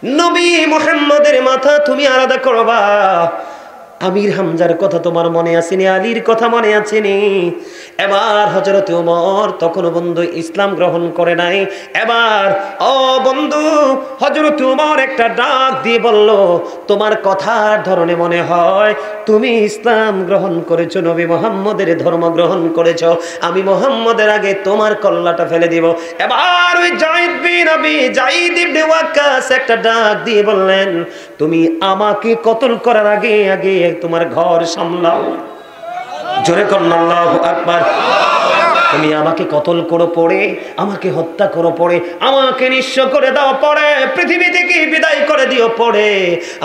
নবী মুহাম্মদের মাথা তুমি আলাদা করবা। আমির হামজার কথা তোমার মনে আসেনি, আলীর কথা মনে আসেনি। এবার হযরত ওমর তখন বন্ধু ইসলাম গ্রহণ করে নাই। এবার ও বন্ধু হযরত ওমর একটা ডাক দিয়ে বলল, তোমার কথার ধরনে মনে হয় তুমি ইসলাম গ্রহণ করেছো, নবী মুহাম্মদের ধর্ম গ্রহণ করেছো। আমি মুহাম্মদের আগে তোমার কল্লাটা ফেলে দিব। এবার ওই যায়েদ ইবনে ওয়াক্কাস একটা ডাক দিয়ে বললেন, তুমি আমাকে কতল করার আগে আগে তোমার ঘর সামলাও। জোরে করুন আল্লাহু আকবার। তুমি আমাকে কতল করো পড়ে, আমাকে হত্যা করো পড়ে, আমাকে নিঃস্ব করে দাও পড়ে, পৃথিবী থেকে বিদায় করে দিও পড়ে,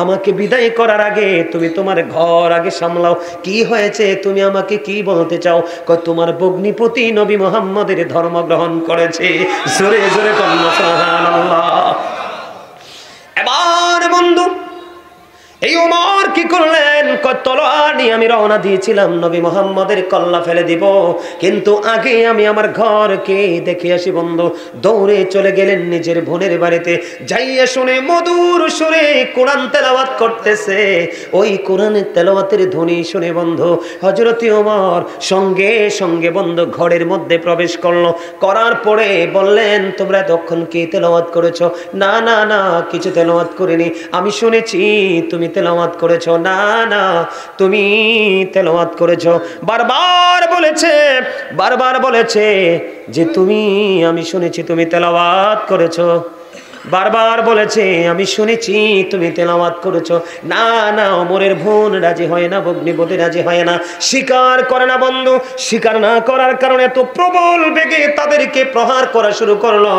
আমাকে বিদায় করার আগে তুমি তোমার ঘর আগে সামলাও। কি হয়েছে, তুমি আমাকে কি বলতে চাও? কয় তোমার ভগ্নিপতি নবী মুহাম্মদের ধর্ম গ্রহণ করেছে। জোরে জোরে করুন সুবহানাল্লাহ। এবার বন্ধু এই ওমর কি করলেন, তলোয়ার নিয়ে আমি রওনা দিয়েছিলাম নবী মুহাম্মদের কল্লা ফেলে দিব, কিন্তু আগে আমি আমার ঘরকে দেখে আসি। বন্ধু দৌড়ে চলে গেলেন নিজের বোনের বাড়িতে। যাইয়া শুনে মধুর সুরে কোরআন তেলাওয়াত করতেছে। ওই কোরআনের তেলাওয়াতের ধ্বনি শুনে বন্ধু হযরত ওমর সঙ্গে সঙ্গে বন্ধু ঘরের মধ্যে প্রবেশ করলো। করার পরে বললেন, তোমরা এতক্ষণ কি তেলাওয়াত করেছো? না না না, কিছু তেলাওয়াত করিনি। আমি শুনেছি তুমি তেলাওয়াত করেছো। না না, তুমি তেলাওয়াত করেছো। বারবার বলেছে যে আমি শুনেছি তুমি তেলাওয়াত করেছো। বারবার বলেছে আমি শুনেছি তুমি তেলাওয়াত করেছো। না না, ওমরের বোন রাজি হয় না, ভগ্নিপতি রাজি হয় না, স্বীকার করে না। বন্ধু স্বীকার না করার কারণে এত প্রবল বেগে তাদেরকে প্রহার করা শুরু করলো।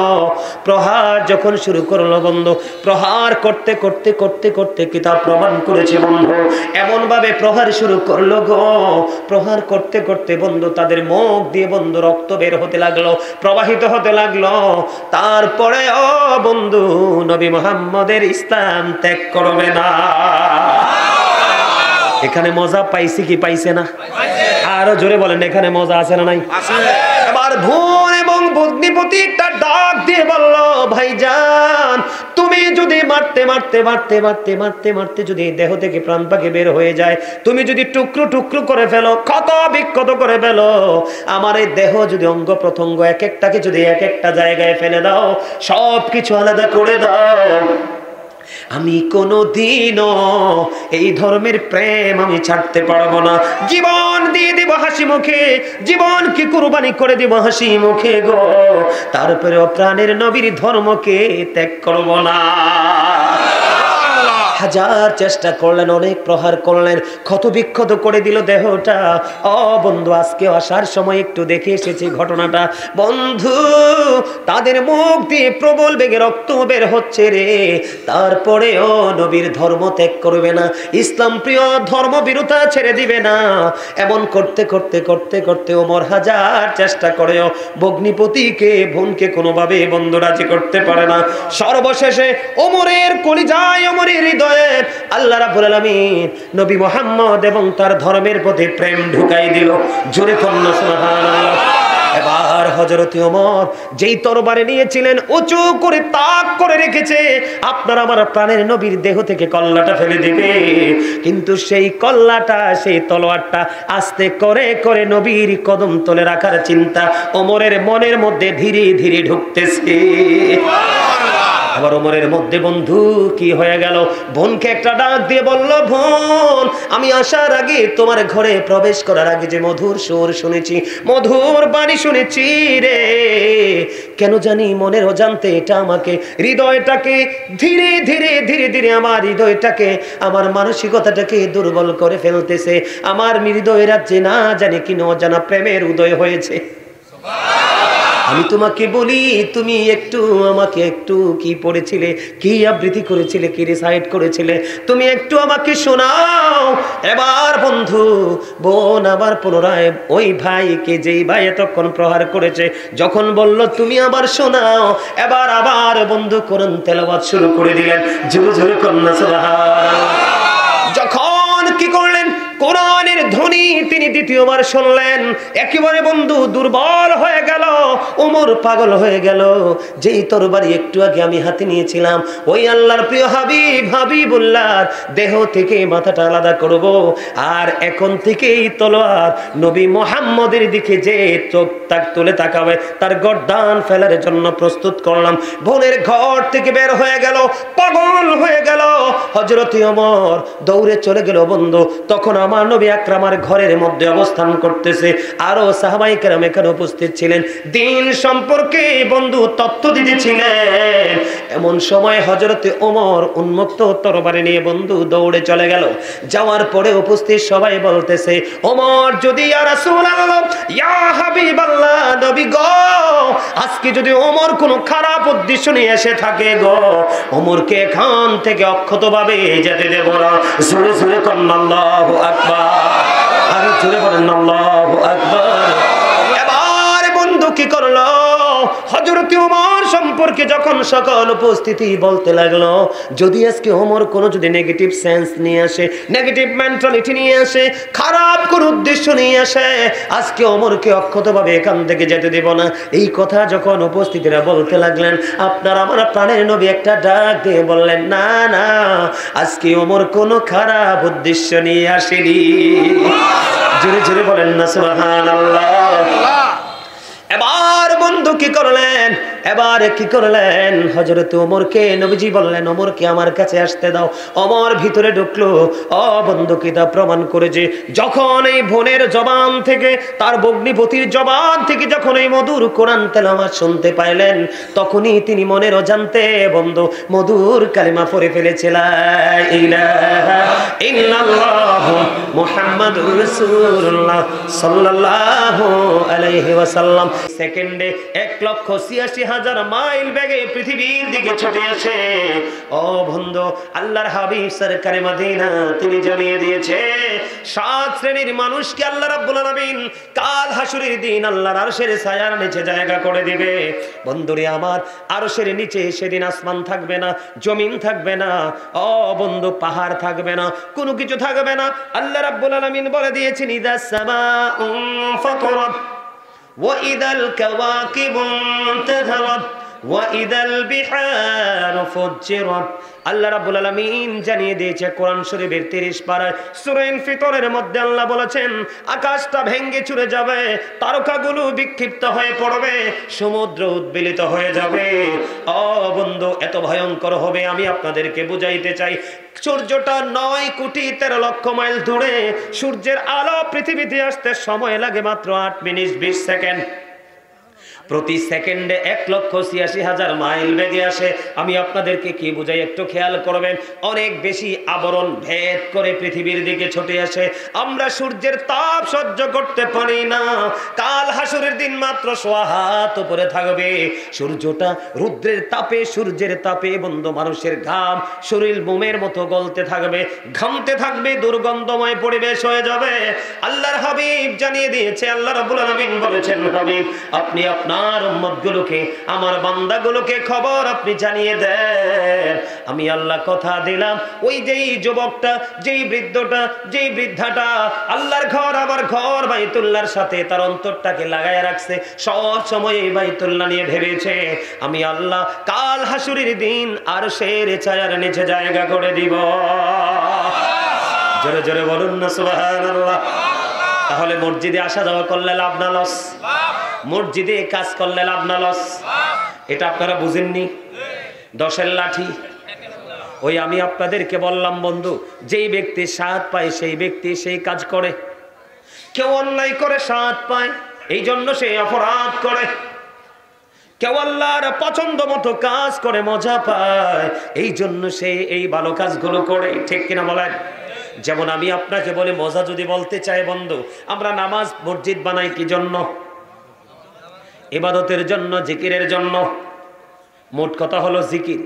প্রহার যখন শুরু করলো বন্ধু, প্রহার করতে করতে করতে করতে কিতাব প্রমাণ করেছে বন্ধু, এমন ভাবে প্রহার শুরু করলো গো, প্রহার করতে করতে বন্ধু তাদের মুখ দিয়ে বন্ধু রক্ত বের হতে লাগলো, প্রবাহিত হতে লাগলো। তারপরে ও বন্ধু নবী মুহাম্মদের ইসলাম ত্যাগ করবে না। এখানে মজা পাইছি কি পাইছে না? আরো জোরে বলেন, এখানে মজা আছে না নাই? এবার বোন এবং ভগ্নিপতি একটা ডাক দিয়ে বলল, ভাইজান তুমি যদি মারতে মারতে মারতে মারতে মারতে মারতে যদি দেহ থেকে প্রাণ পাখি বের হয়ে যায়, তুমি যদি টুকরো টুকরো করে ফেলো, ক্ষত বিক্ষত করে ফেলো, আমার এই দেহ যদি অঙ্গ প্রত্যঙ্গ এক একটাকে যদি এক একটা জায়গায় ফেলে দাও, সব কিছু আলাদা করে দাও, আমি কোনোদিনও এই ধর্মের প্রেম আমি ছাড়তে পারবো না। জীবন দিয়ে দিব হাসি মুখে, জীবন কি কুরবানি করে দিব হাসি মুখে গো, তারপরেও প্রাণের নবীর ধর্মকে ত্যাগ করব না। হাজার চেষ্টা করলেন, অনেক প্রহার করলেন, ক্ষত বিক্ষত করে দিল দেহটা। ও বন্ধু আজকে আসার সময় একটু দেখে এসেছি ঘটনাটা। বন্ধু তাদের মুখ দিয়ে প্রবল বেগে রক্ত বের হচ্ছে রে, তারপরেও নবীর ধর্ম ত্যাগ করবে না, ইসলাম প্রিয় ধর্ম বিরোধা ছেড়ে দিবে না। এমন করতে করতে করতে করতে ওমর হাজার চেষ্টা করেও ভগ্নিপতিকে বোনকে কোনোভাবে বন্ধু রাজি করতে পারে না। সর্বশেষে ওমরের কলিজায়, ওমরের হৃদয়ে আল্লাহ রাব্বুল আলামিন নবী মুহাম্মদ এবং তার ধর্মের প্রতি প্রেম ঢুকাই দিল। জোরে কন্যা সুবহানাল্লাহ। এবার হযরত ওমর যেই তরবারি নিয়েছিলেন উঁচু করে তাক করে রেখেছে, আপনার আমার প্রাণের নবীর দেহ থেকে কল্লাটা ফেলে দিবে, কিন্তু সেই কল্লাটা, সেই তলোয়ারটা আস্তে করে করে নবীর কদম তলে রাখার চিন্তা ওমরের মনের মধ্যে ধীরে ধীরে ঢুকতেছে। আবার ওমরের মধ্যে বন্ধু কি হয়ে গেল, বোনকে একটা ডাক দিয়ে বলল, বোন আমি আসার আগে তোমার ঘরে প্রবেশ করার আগে যে মধুর সুর শুনেছি, মধুর বাণী শুনেছি রে, কেন জানি মনের অজান্তে এটা আমাকে হৃদয়টাকে ধীরে ধীরে ধীরে ধীরে আমার হৃদয়টাকে, আমার মানসিকতাটাকে দুর্বল করে ফেলতেছে। আমার হৃদয়ের রাজ্যে না জানি কি অজানা প্রেমের উদয় হয়েছে। আমি তোমাকে বলি, তুমি একটু আমাকে একটু কি পড়েছিলে, কি আবৃত্তি করেছিলে, কি রিসাইট করেছিলে, তুমি একটু আমাকে শোনাও। এবার বন্ধু বোন আবার পুনরায় ওই ভাইকে, যেই ভাই এতক্ষণ প্রহার করেছে, যখন বলল তুমি আবার শোনাও, এবার আবার বন্ধু কোরআন তেলাওয়াত শুরু করে দিলেন। জোরে জোরে কন্যা সুবহানাল্লাহ। যখন কি করলেন, কোরআনের ধ্বনি তিনি দ্বিতীয়বার শুনলেন, একেবারে বন্ধু দুর্বল হয়ে গেল, ওমর পাগল হয়ে গেল। যেই তরবারি একটু আগে আমি হাতে নিয়েছিলাম, ওই আল্লাহর প্রিয় হাবিবুল্লাহর দেহ থেকে মাথাটা আলাদা করব, আর এখন থেকেই তলোয়ার নবী মুহাম্মদের দিকে যে চোখ তুলে তাকাবে তার গর্দান ফেলার জন্য প্রস্তুত করলাম। বোনের ঘর থেকে বের হয়ে গেল, পাগল হয়ে গেল। হযরত ওমর দৌড়ে চলে গেল বন্ধু। তখন আমার নবী আকরামের ঘরের মধ্যে অবস্থান করতেছে, আরো সাহাবায়ে কেরাম এখানে উপস্থিত ছিলেন, দ্বীন সম্পর্কে বন্ধু তথ্য দিতেছিলেন। এমন সময় হযরত ওমর উন্মুক্ত তরবারি নিয়ে বন্ধু দৌড়ে চলে গেল। যাওয়ার পরে উপস্থিত সবাই বলতেছে, ওমর যদি ইয়া রাসূলুল্লাহ, ইয়া হাবিবাল্লাহ, নবী গো, আজকে যদি ওমর কোনো খারাপ উদ্দেশ্য নিয়ে এসে থাকে গো, ওমরকে এখান থেকে অক্ষতভাবে যেতে দেব না। জোরে জোরে কন্না আল্লাহু আকবার, আরে জোরে বলেন আল্লাহু আকবার। এবার বন্ধু কি করলো, হযরত ওমর সম্পর্কে যখন সকল উপস্থিতি বলতে লাগলো, যদি আজকে ওমর কোনো যদি নেগেটিভ সেন্স নিয়ে আসে, নেগেটিভ মেন্টালিটি নিয়ে আসে, খারাপ কোন উদ্দেশ্য নিয়ে আসে, আজকে ওমরকে অক্ষতভাবে এখান থেকে যেতে দেব না। এই কথা যখন উপস্থিতিরা বলতে লাগলেন, আপনার আমার প্রাণের নবী একটা ডাক দিয়ে বললেন, না না, আজকে ওমর কোনো খারাপ উদ্দেশ্য নিয়ে আসেনি। জোরে জোরে বলেন না সুবহানাল্লাহ। এবার বন্ধু কি করলেন, এবারে কি করলেন, হযরত ওমরকে নবীজি বললেন, ওমরকে আমার কাছে আসতে দাও। ওমর ভিতরে ঢুকলো। ও বন্ধু, কি তা প্রমাণ করে যে যখন এই বোনের জবান থেকে, তার ভগ্নিপতির জবান থেকে যখন এই মধুর কোরআন তেলাওয়াত শুনতে পাইলেন, তখনই তিনি মনের অজান্তে বন্ধু মধুর কালিমা পড়ে ফেলেছিল, লা ইলাহা ইল্লাল্লাহ মুহাম্মাদুর রাসূলুল্লাহ সাল্লাল্লাহু আলাইহি ওয়াসাল্লাম। সেকেন্ডে 1,86,000 মাইল বেগে পৃথিবীর দিকে ছুটে আসে। ও বন্ধু, আল্লাহর হাবিব সরকারে মদিনা তিনি জানিয়ে দিয়েছে, 7 শ্রেণীর মানুষকে আল্লাহ রাব্বুল আলামিন কাল হাসরের দিন আল্লাহর আরশের ছায়ার নিচে জায়গা করে দিবে। বন্ধুরে আমার, আরশের নিচে সেদিন আসমান থাকবে না, জমিন থাকবে না, ও বন্ধু পাহাড় থাকবে না, কোনো কিছু থাকবে না। আল্লাহ রাব্বুল আলামিন বলে দিয়েছেন, ইদাস সামাউ ফাতারাত وإذا الكواكب انتثرت وإذا البحار فجرت। আল্লাহ রাব্বুল আলামিন জানিয়ে দিয়েছে কোরআন শরীফের 30 পারায় সূরা ইনফিতরের মধ্যে আল্লাহ বলেছেন, আকাশটা ভেঙে চুরে যাবে, তারকাগুলো বিক্ষিপ্ত হয়ে পড়বে, সমুদ্র উদ্বেলিত হয়ে যাবে। ও বন্ধু, এত ভয়ঙ্কর হবে আমি আপনাদেরকে বুঝাইতে চাই। সূর্যটা 9,13,00,000 মাইল দূরে, সূর্যের আলো পৃথিবীতে আসতে সময় লাগে মাত্র 8 মিনিট 20 সেকেন্ড। প্রতি সেকেন্ডে 1,86,000 মাইল বেগে আসে। আমি আপনাদেরকে কি বুঝাই একটু খেয়াল করবেন, অনেক বেশি আবরণ ভেদ করে পৃথিবীর দিকে ছুটে আসে। আমরা সূর্যের তাপ সহ্য করতে পারি না। কাল হাসরের দিন মাত্র 1.5 হাত উপরে থাকবে সূর্যটা, রুদ্রের তাপে, সূর্যের তাপে বন্ধু মানুষের ঘাম শরীর মোমের মতো গলতে থাকবে, ঘামতে থাকবে, দুর্গন্ধময় পরিবেশ হয়ে যাবে। আল্লাহর হাবিব জানিয়ে দিয়েছে, আল্লাহ রাব্বুল আলামিন বলেছেন, হাবিব আপনি আপনার উম্মতগুলোকে, আমার বান্দাগুলোকে খবর আপনি জানিয়ে দেন। আমি আল্লাহ কথা দিলাম, ওই যেই যুবকটা, যেই বৃদ্ধটা, যেই বৃদ্ধাটা আল্লাহর ঘর, আমার ঘর বাইতুল্লাহর সাথে তার অন্তরটাকে লাগায় রাখছে, সব সময় এই বাইতুল্লাহ নিয়ে ভেবেছে, আমি আল্লাহ কাল হাসরের দিন আরশের ছায়ার নিচে জায়গা করে দিব। জোরে জোরে বলুন না সুবহানাল্লাহ। তাহলে মসজিদে আসা যাওয়া করলে লাভ না লস? মসজিদে কাজ করলে লাভ না লস? এটা আপনারা বুঝেননি? 10-এর লাঠি। ওই আমি আপনাদেরকে বললাম বন্ধু, যেই ব্যক্তি 7 পায় সেই ব্যক্তি সেই কাজ করে। কেউ অন্যায় করে 7 পায়, এই জন্য সে অপরাধ করে। কেউ আল্লাহর পছন্দ মতো কাজ করে, মজা পায়, এই জন্য সে এই ভালো কাজগুলো করে। ঠিক কিনা বলেন? যেমন আমি আপনাকে বলি, মজা যদি বলতে চাই বন্ধু, আমরা নামাজ মসজিদ বানাই কি জন্য? ইবাদতের জন্য, জিকিরের জন্য। মোট কথা হলো জিকির।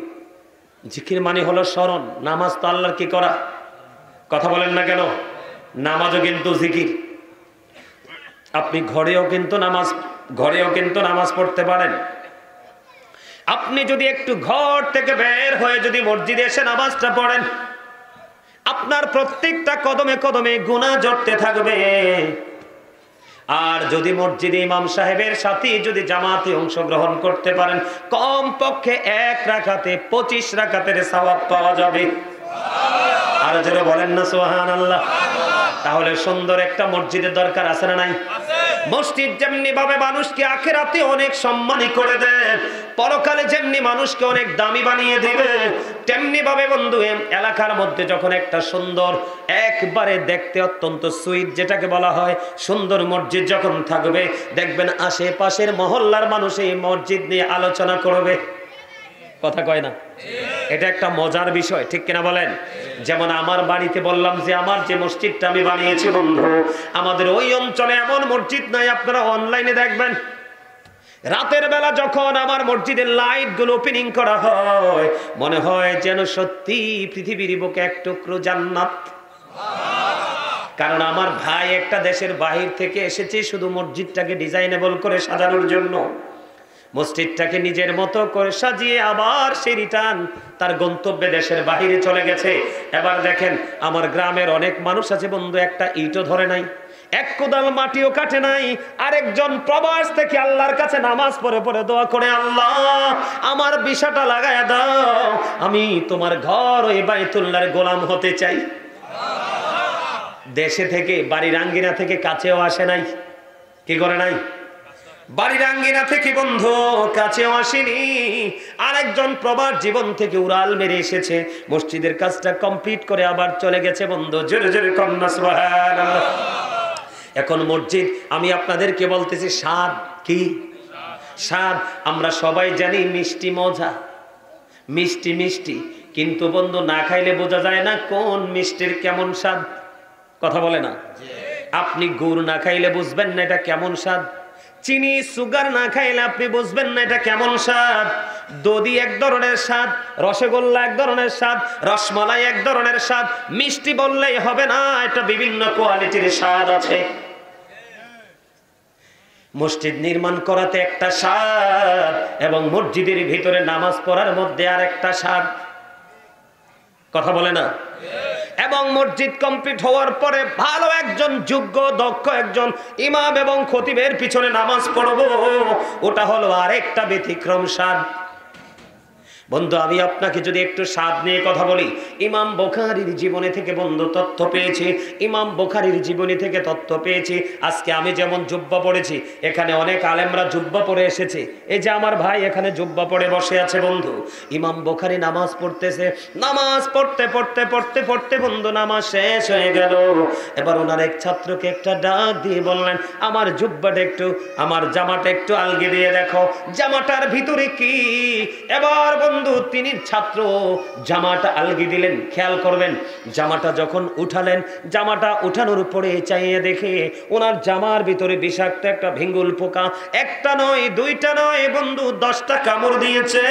জিকির মানে হলো স্মরণ। নামাজ তো আল্লাহর কি করা? কথা বলেন না কেন? নামাজও কিন্তু জিকির। আপনি ঘরেও কিন্তু নামাজ পড়তে পারেন। আপনি যদি একটু ঘর থেকে বের হয়ে যদি মসজিদে এসে নামাজটা পড়েন, আপনার প্রত্যেকটা কদমে কদমে গুনাহ জড়তে থাকবে। আর যদি মসজিদে ইমাম সাহেবের সাথে যদি জামাতে অংশগ্রহণ করতে পারেন, কম পক্ষে 1 রাকাতে 25 রাকাতের সওয়াব পাওয়া যাবে। আর যারা বলেন না সুবহানাল্লাহ। তাহলে সুন্দর একটা মসজিদের দরকার আছে না নাই? মসজিদ যেমনি ভাবে মানুষকে আখিরাতে অনেক সম্মানী করে দেয়, পরকালে যেমনি মানুষকে অনেক দামি বানিয়ে দিবে, তেমনি ভাবে বন্ধু এলাকার মধ্যে যখন একটা সুন্দর একবারে দেখতে অত্যন্ত সুইট যেটাকে বলা হয় সুন্দর মসজিদ যখন থাকবে, দেখবেন আশেপাশের মহল্লার মানুষ এই মসজিদ নিয়ে আলোচনা করবে। কথা কয় না? এটা একটা মজার বিষয়, ঠিক কিনা বলেন? যেমন আমার বাড়িতে বললাম যে আমার যে মসজিদটা আমি বানিয়েছি বন্ধু, আমাদের ওই অঞ্চলে এমন মসজিদ নাই। আপনারা অনলাইনে দেখবেন রাতের বেলা যখন আমার মসজিদের লাইট গুলো ওপেনিং করা হয়, মনে হয় যেন সত্যি পৃথিবীর বুকে এক টুকরো জান্নাত। কারণ আমার ভাই একটা দেশের বাহির থেকে এসেছে শুধু মসজিদটাকে ডিজাইনেবল করে সাজানোর জন্য। মসজিদটাকে নিজের মতো করে সাজিয়ে আবার সে রিটার্ন তার গন্তব্যে দেশের বাহিরে চলে গেছে। এবার দেখেন আমার গ্রামের অনেক মানুষ আছে বন্ধু, একটা ইটও ধরে নাই, এক কোদাল মাটিও কাটে নাই। আরেকজন প্রবাস থেকে আল্লাহর কাছে নামাজ পড়ে পড়ে দোয়া করে, আল্লাহ আমার ভিসাটা লাগায় দাও, আমি তোমার ঘর ওই বাইতুল্লাহর গোলাম হতে চাই। দেশে থেকে বাড়ির আঙ্গিনা থেকে কাছেও আসে নাই, কি করে নাই? বাড়ির আঙ্গিনা থেকে বন্ধু কাছেও আসেনি। আরেকজন প্রবাস জীবন থেকে উড়াল মেরে এসেছে, মসজিদের কাজটা কমপ্লিট করে আবার চলে গেছে বন্ধু। জোরে জোরে কন্যা সুবহানাল্লাহ। এখন মসজিদ আমি আপনাদেরকে বলতেছি স্বাদ কি? স্বাদ আমরা সবাই জানি মিষ্টি মজা, মিষ্টি মিষ্টি, কিন্তু বন্ধু না খাইলে বোঝা যায় না কোন মিষ্টির কেমন স্বাদ। কথা বলে না? আপনি গুড় না খাইলে বুঝবেন না এটা কেমন স্বাদ, চিনি সুগার না খাইলে আপনি বুঝবেন না এটা কেমন স্বাদ। দধি এক ধরনের স্বাদ, রসগোল্লা এক ধরনের স্বাদ, রসমালাই এক ধরনের স্বাদ। মিষ্টি বললেই হবে না, এটা বিভিন্ন কোয়ালিটির স্বাদ আছে। মসজিদ নির্মাণ করাতে একটা স্বাদ, এবং মসজিদের ভিতরে নামাজ পড়ার মধ্যে আর একটা স্বাদ। কথা বলে না? এবং মসজিদ কমপ্লিট হওয়ার পরে ভালো একজন যোগ্য দক্ষ একজন ইমাম এবং খতিবের পিছনে নামাজ পড়বো, ওটা হলো আরেকটা ব্যতিক্রম স্বাদ। বন্ধু আমি আপনাকে যদি একটু স্বাদ নিয়ে কথা বলি, ইমাম বুখারীর জীবনী থেকে বন্ধু তথ্য পেয়েছি, ইমাম বুখারীর জীবনী থেকে তথ্য পেয়েছি। আজকে আমি যেমন জুব্বা পড়েছি, এখানে অনেক আলেমরা জুব্বা পরে এসেছে। এই যে আমার ভাই এখানে জুব্বা পরে বসে আছে বন্ধু। ইমাম বুখারী নামাজ পড়তেছে, নামাজ পড়তে পড়তে পড়তে পড়তে বন্ধু নামাজ শেষ হয়ে গেল। এবার ওনার এক ছাত্রকে একটা ডাক দিয়ে বললেন, আমার জুব্বাটা একটু, আমার জামাটা একটু আলগি দিয়ে দেখো, জামাটার ভিতরে কি। এবার বন্ধু তিনি ছাত্র জামাটা আলগি দিলেন। খেয়াল করবেন জামাটা যখন উঠালেন, জামাটা উঠানোর পরে চাইয়ে দেখে ওনার জামার ভিতরে বিষাক্ত একটা ভিঙ্গুল পোকা, একটা নয় দুইটা নয় বন্ধু 10টা কামড় দিয়েছে।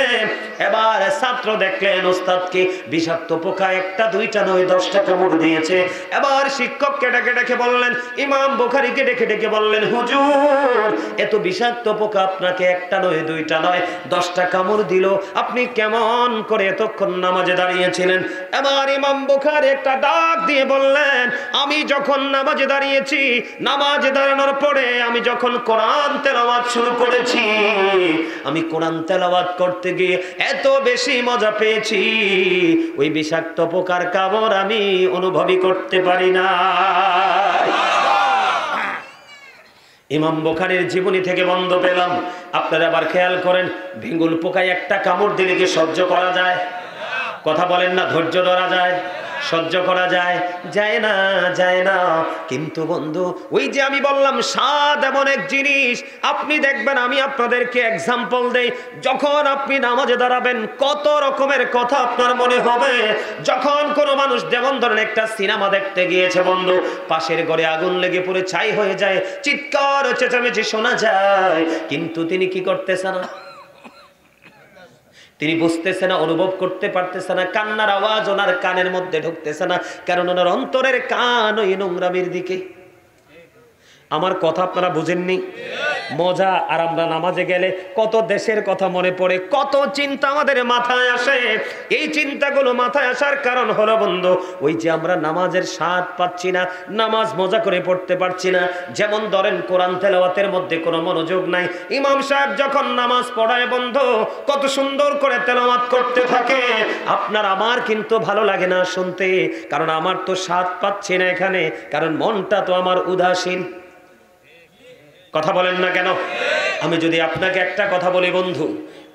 এবার ছাত্র দেখলেন ওস্তাদকে বিষাক্ত পোকা একটা দুইটা নয় 10টা কামড় দিয়েছে। এবার শিক্ষককে ডেকে ডেকে বললেন, ইমাম বুখারীকে ডেকে ডেকে বললেন, হুজুর এত বিষাক্ত পোকা আপনাকে একটা নয় দুইটা নয় 10টা কামড় দিল, আপনি কেমন করে এতক্ষণ নামাজে দাঁড়িয়েছিলেন? এবার ইমাম বুখারী একটা ডাক দিয়ে বললেন, আমি যখন নামাজে দাঁড়িয়েছি, নামাজে দাঁড়ানোর পরে আমি যখন কোরআন তেলাওয়াত শুরু করেছি, আমি কোরআন তেলাওয়াত করতে গিয়ে এত বেশি মজা পেয়েছি, ওই বিষাক্ত পোকার কামড় আমি অনুভবই করতে পারি না। ইমাম বুখারীর জীবনী থেকে বন্ধ পেলাম। আপনারা আবার খেয়াল করেন, ভিঙ্গুল পোকায় একটা কামড় দিলে কি সহ্য করা যায়? কথা বলেন না, ধৈর্য ধরা যায়? সহ্য করা যায়? যায় না, যায় না। কিন্তু বন্ধু ওই যে আমি বললাম স্বাদ এমন এক জিনিস, আপনি দেখবেন, আমি আপনাদেরকে এক্সাম্পল দেই, যখন আপনি নামাজে দাঁড়াবেন কত রকমের কথা আপনার মনে হবে। যখন কোনো মানুষ যেমন ধরেন একটা সিনেমা দেখতে গিয়েছে বন্ধু, পাশের ঘরে আগুন লেগে পুরো ছাই হয়ে যায়, চিৎকার চেঁচামেচি শোনা যায়, কিন্তু তিনি কি করতেছে না, তিনি বুঝতেছে না, অনুভব করতে পারতেছে না, কান্নার আওয়াজ ওনার কানের মধ্যে ঢুকতেছে না, কারণ ওনার অন্তরের কান ওই নোংরামির দিকে। আমার কথা আপনারা বুঝেননি? মজা। আর আমরা নামাজে গেলে কত দেশের কথা মনে পড়ে, কত চিন্তা আমাদের মাথায় আসে। এই চিন্তাগুলো মাথায় আসার কারণ হলো বন্ধু, ওই যে আমরা নামাজের স্বাদ পাচ্ছি না, নামাজ মজা করে পড়তে পারছি না। যেমন ধরেন কোরআন তেলাওয়াতের মধ্যে কোনো মনোযোগ নাই। ইমাম সাহেব যখন নামাজ পড়ায় বন্ধু, কত সুন্দর করে তেলাওয়াত করতে থাকে, আপনার আমার কিন্তু ভালো লাগে না শুনতে, কারণ আমার তো স্বাদ পাচ্ছি না এখানে, কারণ মনটা তো আমার উদাসীন। কথা বলেন না কেন? আমি যদি আপনাকে একটা কথা বলি বন্ধু,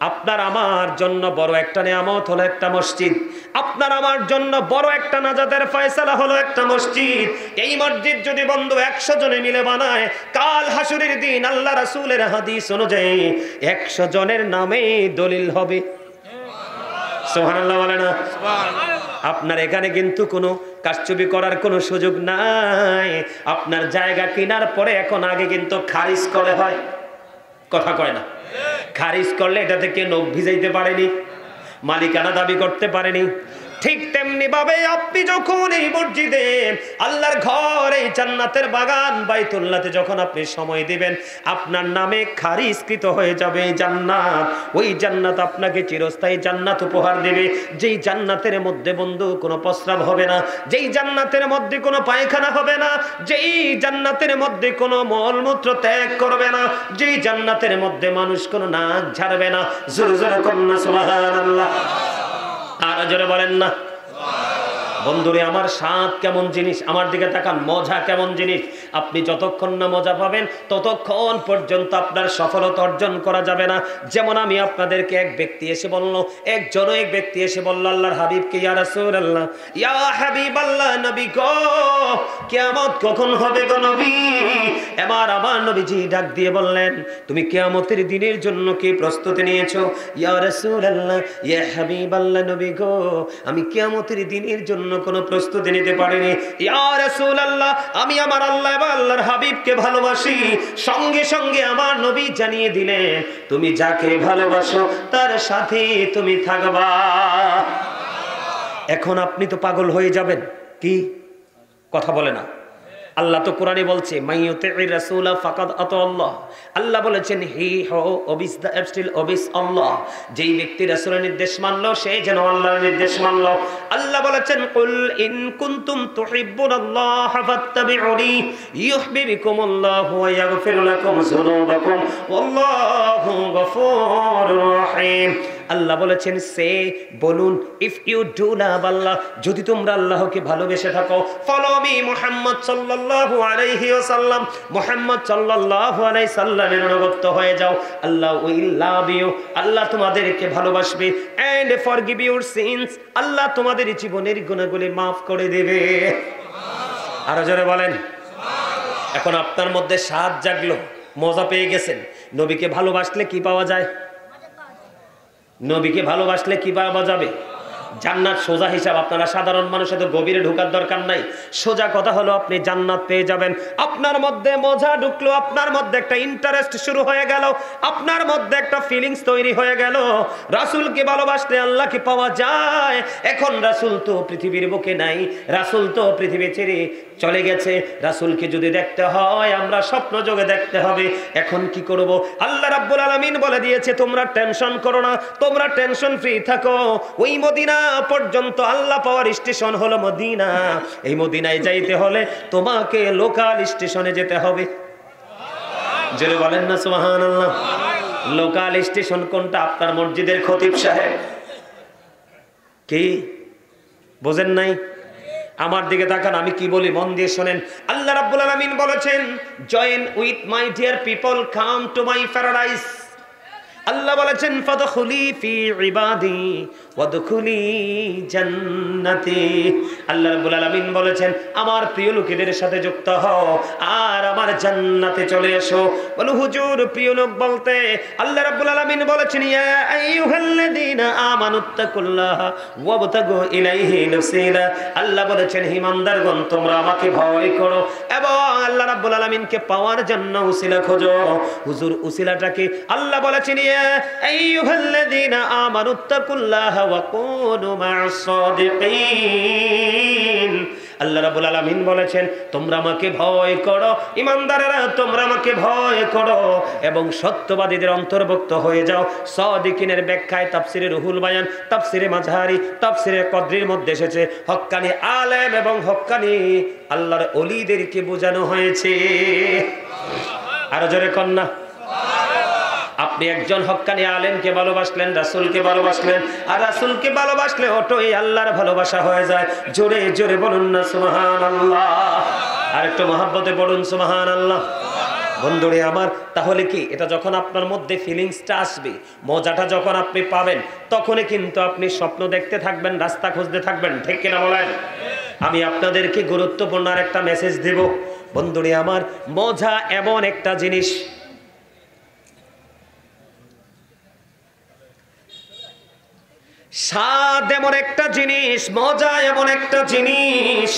আপনার আমার জন্য বড় একটা নিয়ামত হলো একটা মসজিদ। আপনার আমার জন্য বড় একটা নাজাতের ফয়সালা হলো একটা মসজিদ। এই মসজিদ যদি বন্ধু 100 জনে মিলে বানায়, কাল হাসুরের দিন আল্লাহ রাসূলের হাদিস অনুযায়ী 100 জনের নামে দলিল হবে। সুবহানাল্লাহ বলে না? আপনার এখানে কিন্তু কোনো কারচুপি করার কোনো সুযোগ নাই। আপনার জায়গা কেনার পরে এখন আগে কিন্তু খারিজ করে হয়, কথা কয় না? খারিজ করলে এটা থেকে নখ ভিজাইতে পারেনি, মালিকানা দাবি করতে পারেনি। ঠিক তেমনি ভাবে আপনি যখন এই মসজিদে আল্লাহর ঘর, এই জান্নাতের বাগান বাইতুল্লাহতে যখন আপনি সময় দিবেন, আপনার নামে খারিজকৃত হয়ে যাবে জান্নাত। ওই জান্নাত আপনাকে চিরস্থায়ী জান্নাত উপহার দেবে, যেই জান্নাতের মধ্যে বন্ধু কোনো প্রস্রাব হবে না, যেই জান্নাতের মধ্যে কোনো পায়খানা হবে না, যেই জান্নাতের মধ্যে কোনো মলমূত্র ত্যাগ করবে না, যেই জান্নাতের মধ্যে মানুষ কোনো নাক ঝাড়বে না। জোরে জোরে কন্যা সুবহানাল্লাহ। আর জোরে বলেন না? বন্ধুরে আমার স্বাদ কেমন জিনিস, আমার দিকে তাকান, মজা কেমন জিনিস। আপনি যতক্ষণ না মজা পাবেন ততক্ষণ পর্যন্ত আপনার সফলতা অর্জন করা যাবে না। যেমন আমি আপনাদেরকে এক ব্যক্তি এসে বলল, এক ব্যক্তি এসে বলল আল্লাহর হাবিবকে, ইয়া রাসূলুল্লাহ, ইয়া হাবিবাল্লাহ, নবী গো কিয়ামত কখন হবে গো নবী? এবার আমার নবীজি ডাক দিয়ে বললেন, তুমি কিয়ামতের দিনের জন্য কি প্রস্তুতি নিয়েছো? ইয়া রাসূলুল্লাহ, ইয়া হাবিবাল্লাহ, নবী গো আমি কিয়ামতের দিনের জন্য কোনো প্রস্তুতি নিতে পারিনি। ইয়া রাসূলুল্লাহ, আমি আমার আল্লাহ এবং আল্লাহর হাবিবকে ভালোবাসি। সঙ্গে সঙ্গে আমার নবী জানিয়ে দিলেন, তুমি যাকে ভালোবাসো তার সাথে তুমি থাকবা। এখন আপনি তো পাগল হয়ে যাবেন, কি কথা বলে না? আল্লাহ তো কোরআনে বলছে, মাইয়ুতির রাসূলা ফাকাদ আতাআল্লাহ। আল্লাহ বলেছেন, হি হো ওবিস দা অ্যাবস্টিল ওবিস আল্লাহ। যেই ব্যক্তি রাসূলের নির্দেশ মানলো সে যেন আল্লাহর নির্দেশ মানলো। আল্লাহ বলেছেন, কুল ইন কুনতুম তুহিব্বুনাল্লাহ ফাত্তাবিউনি ইউহিব্বুকুমুল্লাহু ওয়া ইয়াগফির লাকুম যুনুবাকুম ওয়াল্লাহু গফুরুর রহিম। আল্লাহ বলেছেন, সে বলুন, ইফ ইউ ডু লাভ আল্লাহ, যদি তোমরা আল্লাহকে ভালোবেসে থাকো, ফলো মি মুহাম্মদ সাল্লাল্লাহু আলাইহি ওয়াসাল্লাম, মুহাম্মদ সাল্লাল্লাহু আলাইহি সাল্লামের অনুগত হয়ে যাও, আল্লাহ উইল লাভ ইউ, আল্লাহ তোমাদেরকে ভালোবাসবে, এন্ড ফরগিভ ইউর সিনস, আল্লাহ তোমাদের জীবনের গুনাহগুলি maaf করে দেবে। আর জোরে বলেন সুবহানাল্লাহ। এখন আপনার মধ্যে স্বাদ জাগলো, মজা পেয়ে গেছেন। নবীকে ভালোবাসলে কি পাওয়া যায়? নবীকে ভালোবাসলে কি পাওয়া যাবে? জান্নাত। সোজা হিসাব, আপনারা সাধারণ মানুষ, এত গভীরে ঢোকার দরকার নাই। সোজা কথা হলো আপনি জান্নাত পেয়ে যাবেন। আপনার মধ্যে মজা ঢুকলো, আপনার মধ্যে একটা ইন্টারেস্ট শুরু হয়ে গেল, আপনার মধ্যে একটা ফিলিংস তৈরি হয়ে গেল। রাসূলকে ভালোবাসলে আল্লাহকে পাওয়া যায়। এখন রাসূল তো পৃথিবীর বুকে নাই, রাসূল তো পৃথিবী ছেড়ে চলে গেছে। রাসূলকে যদি দেখতে হয় আমরা স্বপ্ন যোগে দেখতে হবে। এখন কি করব? আল্লাহ রাব্বুল আলামিন বলে দিয়েছে, তোমরা টেনশন করো না, তোমরা টেনশন ফ্রি থাকো। ওই মদিনা পর্যন্ত আল্লাহ পাওয়ার স্টেশন হলো মদিনা। এই মদিনায় যাইতে হলে তোমাকে লোকাল স্টেশনে যেতে হবে। জোরে বলেন না সুবহানাল্লাহ। লোকাল স্টেশন কোনটা? আপনার মসজিদের খতিব সাহেব। কি বোঝেন নাই? আমার দিকে তাকান, আমি কি বলি মন দিয়ে শোনেন। আল্লাহ রাব্বুল আলামিন বলেছেন, join with my dear people, come to my paradise. আল্লাহ বলেছেন, ফাদখুলি ফি ইবাদি ওয়াদখুলি জান্নাতি। আল্লাহ রাব্বুল আলামিন বলেছেন, আমার প্রিয় লোকেদের সাথে যুক্ত হও আর আমার জান্নাতে চলে এসো। বলো হুজুর, প্রিয় লোক বলতে আল্লাহ রাব্বুল আলামিন বলেছেন, ইয়া আইয়ুহাল্লাযীনা আমানুত্তাকুল্লাহ ওয়াবতাগু ইলাইহি নাসীরা। আল্লাহ বলেছেন, হে ইমানদারগণ, তোমরা আমাকে ভয় করো এবং আল্লাহ রাব্বুল আলামিনকে পাওয়ার জন্য উসিলা খোঁজো। হুজুর, উসিলাটাকে আল্লাহ বলেছেন, ইয়া আইয়ুহাল্লাযীনা আমানুত্তাকুল্লাহ ওয়া কুনু মা'আস সাদিকিন। আল্লাহ রাব্বুল আলামিন বলেছেন, তোমরা আমাকে ভয় করো, ঈমানদারেরা তোমরা আমাকে ভয় করো এবং সত্যবাদীদের অন্তর্ভুক্ত হয়ে যাও। সাদিকিনের ব্যাখ্যায় তাফসিরে রুহুল বায়ান, তাফসিরে মাঝহারি, তাফসিরে কদরির মধ্যে এসেছে হক্কানি আলেম এবং হক্কানি আল্লাহর ওলিদেরকে বোঝানো হয়েছে। আরো জোরে কন্যা। আপনি একজন হক্কানি আলেমকে ভালোবাসলেন, রাসূলকে ভালোবাসলেন, আর রাসূলকে ভালোবাসলে ওটাই আল্লাহর ভালোবাসা হয়ে যায়। জোরে জোরে বলুন না সুবহানাল্লাহ। আর একটু মহব্বতে বলুন সুবহানাল্লাহ। বন্ধুরে আমার, তাহলে কি এটা যখন আপনার মধ্যে ফিলিংসটা আসবে, মজাটা যখন আপনি পাবেন, তখনই কিন্তু আপনি স্বপ্ন দেখতে থাকবেন, রাস্তা খুঁজতে থাকবেন, ঠিক কিনা বলেন? আমি আপনাদেরকে গুরুত্বপূর্ণ আর একটা মেসেজ দেব। বন্ধুরে আমার, মজা এমন একটা জিনিস, স্বাদ এমন একটা জিনিস, মজা এমন একটা জিনিস।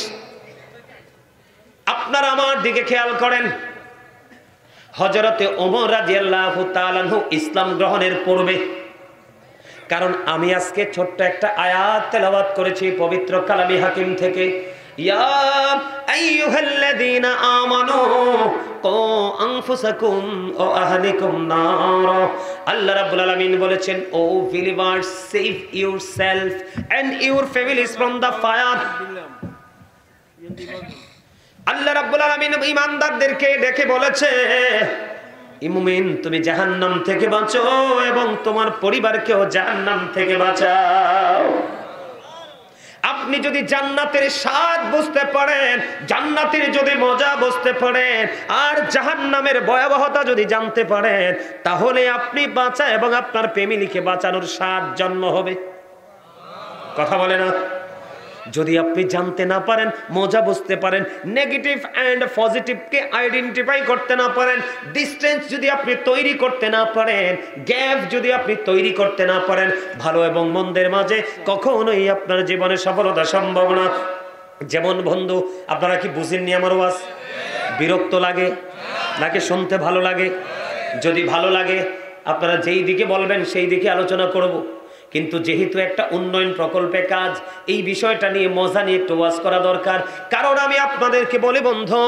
আপনারা আমার দিকে খেয়াল করেন, হযরতে ওমর রাদিয়াল্লাহু তাআলা আনহু ইসলাম গ্রহণের পূর্বে, কারণ আমি আজকে ছোট্ট একটা আয়াত তেলাওয়াত করেছি পবিত্র কালামে হাকিম থেকে, ইয়া আইয়ুহাল্লাযীনা আমানু কু আনফুসাকুম ওয়া আহলিকুম নার। আল্লাহ রাব্বুল আলামিন বলেছেন, O believers, save yourself and your families from the fire. আল্লাহ রাব্বুল আলামিন ঈমানদারদেরকে ডেকে বলেছে, মুমিন তুমি জাহান্নাম থেকে বাঁচো এবং তোমার পরিবারকেও জাহান্নাম থেকে বাঁচাও। আপনি যদি জান্নাতের স্বাদ বুঝতে পারেন, জান্নাতের যদি মজা বুঝতে পারেন, আর জাহান্নামের ভয়াবহতা যদি জানতে পারেন, তাহলে আপনি বাঁচা এবং আপনার ফ্যামিলিকে বাঁচানোর স্বাদ জন্ম হবে। কথা বলে না? যদি আপনি জানতে না পারেন, মজা বুঝতে পারেন, নেগেটিভ এন্ড পজিটিভকে আইডেন্টিফাই করতে না পারেন, ডিসটেন্স যদি আপনি তৈরি করতে না পারেন, গ্যাপ যদি আপনি তৈরি করতে না পারেন, ভালো এবং মন্দের মাঝে কখনোই আপনার জীবনে সফলতা সম্ভব না। যেমন বন্ধু, আপনারা কি বুঝেননি আমার ওয়াজ? বিরক্ত লাগে নাকি শুনতে ভালো লাগে? যদি ভালো লাগে আপনারা যেই দিকে বলবেন সেই দিকে আলোচনা করব। কিন্তু যেহেতু একটা উন্নয়ন প্রকল্পে কাজ, এই বিষয়টা নিয়ে মজা নিয়ে একটু ওয়াজ করা দরকার। কারণ আমি আপনাদেরকে বলি বন্ধু,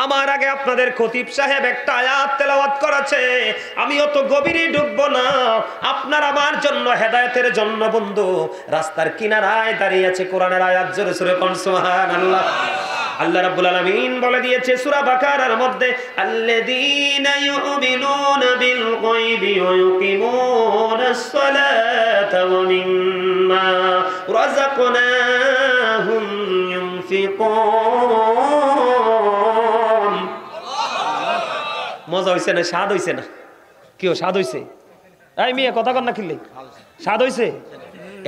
আমার আগে আপনাদের খতিব সাহেব একটা আয়াত তেলাওয়াত করেছে, আমি অত গভীরে ঢুকবো না। আপনার আমার জন্য, হেদায়েতের জন্য বন্ধু রাস্তার কিনারায় দাঁড়িয়ে আছে কোরআনের আয়াত, জোরে জোরে কোন সুবহানাল্লাহ। আল্লাহ রাব্বুল আলামিন বলে দিয়েছে সূরা বাকারার মধ্যে, আল্লাযীনা ইউমিনুনা বিল গায়বি ওয়া ইউকিমুনাস সালাতা ওয়া মিম্মা রাযাকনাহুম ইউনফিকুন। মজা হইছে না? স্বাদ হইছে না? কিও স্বাদ হইছে? এই মিয়া কথা কর না, কিলে স্বাদ হইছে?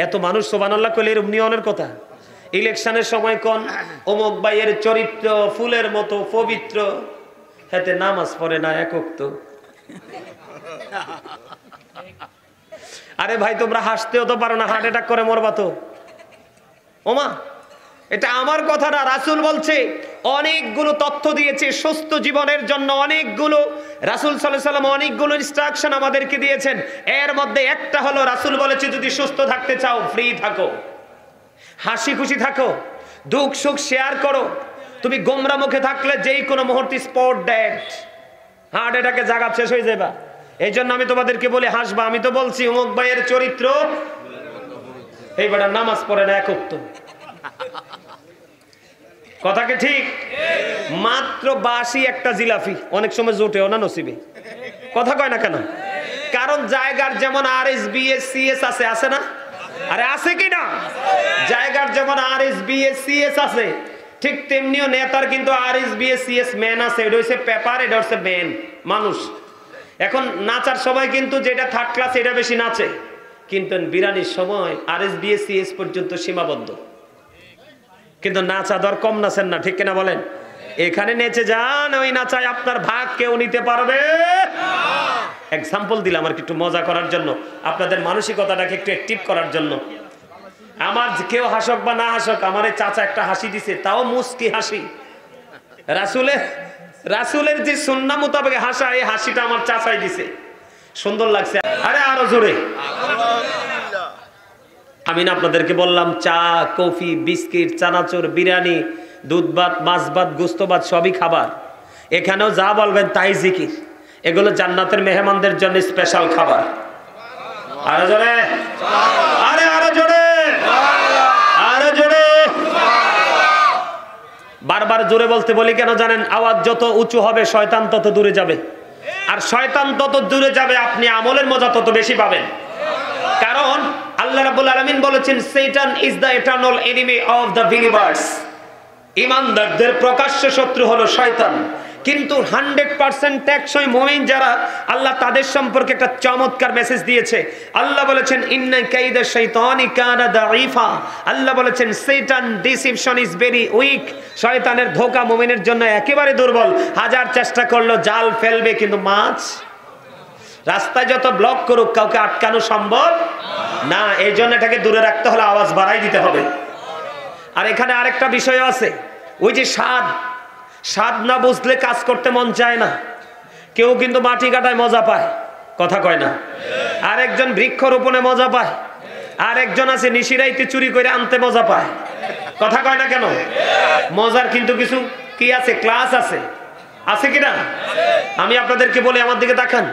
এত মানুষ সুবহানাল্লাহ কইলে এর নিয়নের কথা। ইলেকশনের সময় কোন অমুক ভাইয়ের চরিত্র ফুলের মতো পবিত্র, হাতে নামাজ পড়ে না এক ওয়াক্ত। আরে ভাই, তোমরা হাসতেও তো পারো না, হার্ট অ্যাটাক করে মরবা তো। ওমা, এটা আমার কথা না, রাসূল বলছে। অনেকগুলো তথ্য দিয়েছে সুস্থ জীবনের জন্য, অনেকগুলো রাসূল সাল্লাল্লাহু আলাইহি ওয়াসাল্লাম অনেকগুলো ইনস্ট্রাকশন আমাদেরকে দিয়েছেন। এর মধ্যে একটা হলো, রাসূল বলেছে যদি সুস্থ থাকতে চাও ফ্রি থাকো, হাসি খুশি থাকো, দুঃখ সুখ শেয়ার করো। তুমি গোমরা মুখে থাকলে যেই কোনো মুহূর্তে স্পট ডেড, হার্ট অ্যাটাকে জায়গা শেষ হয়ে যাবে। এই জন্য আমি তোমাদেরকে বলি হাসবা। আমি তো বলছি অমুক ভাইয়ের চরিত্র, এই বেটা নামাজ পড়ে না এক ওয়াক্ত। কথা কি ঠিক? মাত্র বাসি একটা জিলাফি অনেক সময় জোটেও না নসিবে। কথা কয় না কেন? কারণ জায়গার যেমন RSBS আছে, আছে না? আরে আছে কি না? জায়গার যেমন RSBS আছে, ঠিক তেমনিও নেতার কিন্তু RSBS ম্যান আছে। এটা হচ্ছে পেপার, এটা হচ্ছে ম্যান, মানুষ। এখন নাচার সময় কিন্তু যেটা থার্ড ক্লাস এটা বেশি নাচে, কিন্তু বিরানির সময় RSBS পর্যন্ত সীমাবদ্ধ। কিন্তু নাচা দর কম নাচেন না, ঠিক কিনা বলেন? এখানে নেচে যান, ওই নাচায় আপনার ভাগ কেউ নিতে পারবে। এক্সাম্পল দিলাম আর একটু মজা করার জন্য, আপনাদের মানসিকতাটাকে একটু অ্যাক্টিভ করার জন্য। আমার কেউ হাসক বা না হাসক, আমার এই চাচা একটা হাসি দিছে, তাও মুস্কি হাসি। রাসূলের যে সুন্নাহ মোতাবেক হাসা, এই হাসিটা আমার চাচাই দিছে, সুন্দর লাগছে। আরে আরো জোরে। আমি না আপনাদেরকে বললাম চা, কফি, বিস্কিট, চানাচুর, বিরিয়ানি দুধ ভাত, মাছ ভাত, গোস্ত ভাত সবই খাবার। এখানেও যা বলবেন তাই জিকির। এগুলো জান্নাতের মেহমানদের জন্য স্পেশাল খাবার। আরো জোরে, আরো জোরে, আরো জোরে। বারবার জোরে বলতে বলি কেন জানেন? আওয়াজ যত উঁচু হবে শয়তান তত দূরে যাবে, আর শয়তান তত দূরে যাবে আপনি আমলের মজা তত বেশি পাবেন। কারণ আল্লাহ রাব্বুল আলামিন বলেছেন, শয়তান is the eternal enemy of the believers. ইমানদারদের প্রকাশ্য শত্রু হলো শয়তান। কিন্তু 100% টেকসই মুমিন যারা, আল্লাহ তাদের সম্পর্কে একটা চমৎকার মেসেজ দিয়েছে। আল্লাহ বলেছেন, ইন্না কাইদা শাইতানি কানা দাঈফা। আল্লাহ বলেছেন, শয়তান ডিসিপশন ইজ ভেরি উইক। শয়তানের ধোঁকা মুমিনের জন্য একেবারে দুর্বল। হাজার চেষ্টা করলো জাল ফেলবে, কিন্তু মাছ রাস্তায় যত ব্লক করুক কাউকে আটকানো সম্ভব না। এই জন্য এটাকে দূরে রাখতে হলে আওয়াজ বাড়াই দিতে হবে। আর এখানে আরেকটা বিষয় আছে, ওই যে স্বাদ না বুঝলে কাজ করতে মন চায় না। কেউ কিন্তু মাটি কাটায় মজা পায়, কথা কয় না। আরেকজন বৃক্ষরোপণে মজা পায়, আরেকজন আছে নিশিরাইতে চুরি করে আনতে মজা পায়, কথা কয় না কেন? মজার কিন্তু কিছু কি আছে, ক্লাস আছে, আছে কিনা? আমি আপনাদেরকে বলি, আমার দিকে তাকান।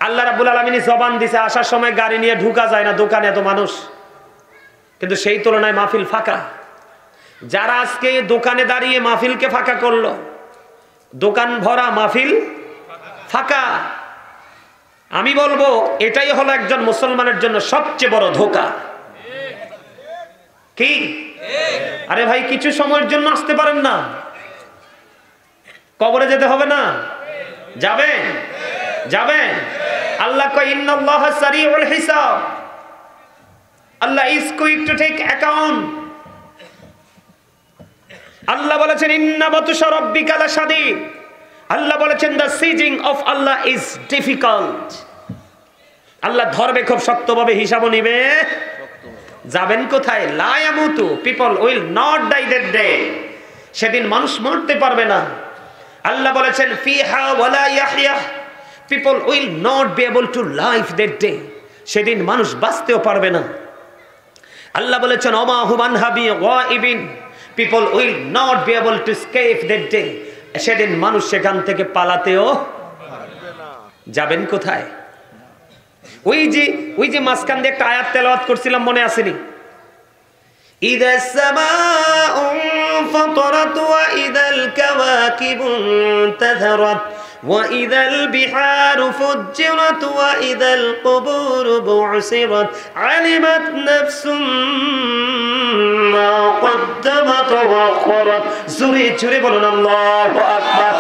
আল্লাহ রাব্বুল আলামিন জবান দিছে, আসার সময় গাড়ি নিয়ে ঢুকা যায় না দোকানে, এত মানুষ, কিন্তু সেই তুলনায় মাহফিল ফাঁকা। যারা আজকে দোকানে দাঁড়িয়ে মাহফিলকে ফাঁকা করলো, দোকান ভরা মাহফিল ফাঁকা। আমি বলবো এটাই হলো একজন মুসলমানের জন্য সবচেয়ে বড় ধোঁকা। কি? আরে ভাই, কিছু সময়ের জন্য আসতে পারেন না? কবরে যেতে হবে না? যাবেন? যাবেন? আল্লাহ কয়, ইন্নাল্লাহা সারিউল হিসাব। আল্লাহ is quick to take account. আল্লাহ বলেছেন, ইন্না বাতুশা রাব্বিকা লাশাদীদ। আল্লাহ বলেছেন, দ্য সিজিং অফ আল্লাহ ইজ ডিফিকাল্ট। আল্লাহ ধরবে খুব শক্তভাবে, হিসাবও নিবে। যাবেন কোথায়? লা ইয়ামুতু, people will not die that day. সেদিন মানুষ মরতে পারবে না। আল্লাহ বলেছেন, ফিহা ওয়ালা ইয়াহইয়া, people will not be able to live that day. সেদিন মানুষ বাঁচতেও পারবে না। আল্লাহ বলেছেন, ওমা হুম আনহা বিগাইবিন, people will not be able to escape that day. সেদিন মানুষ সেখান থেকে পালাতেও যাবেন কোথায়? ওই যে মাঝখান দিয়ে একটা আয়াত তেলাওয়াত করছিলাম, মনে আসেনি? ইযা সামাউ ফাতারাত ওয়া ইযাল কাওয়াকিবু তাযারাত ওয়া ইযাল বিহারু ফুজ্জিরাত ওয়া ইযাল কুবুরু বু'সিরাত আলিমাত নাফসুম মা কদ্দামাত ওয়া আখরাত। জোরে জোরে বলুন আল্লাহু আকবার।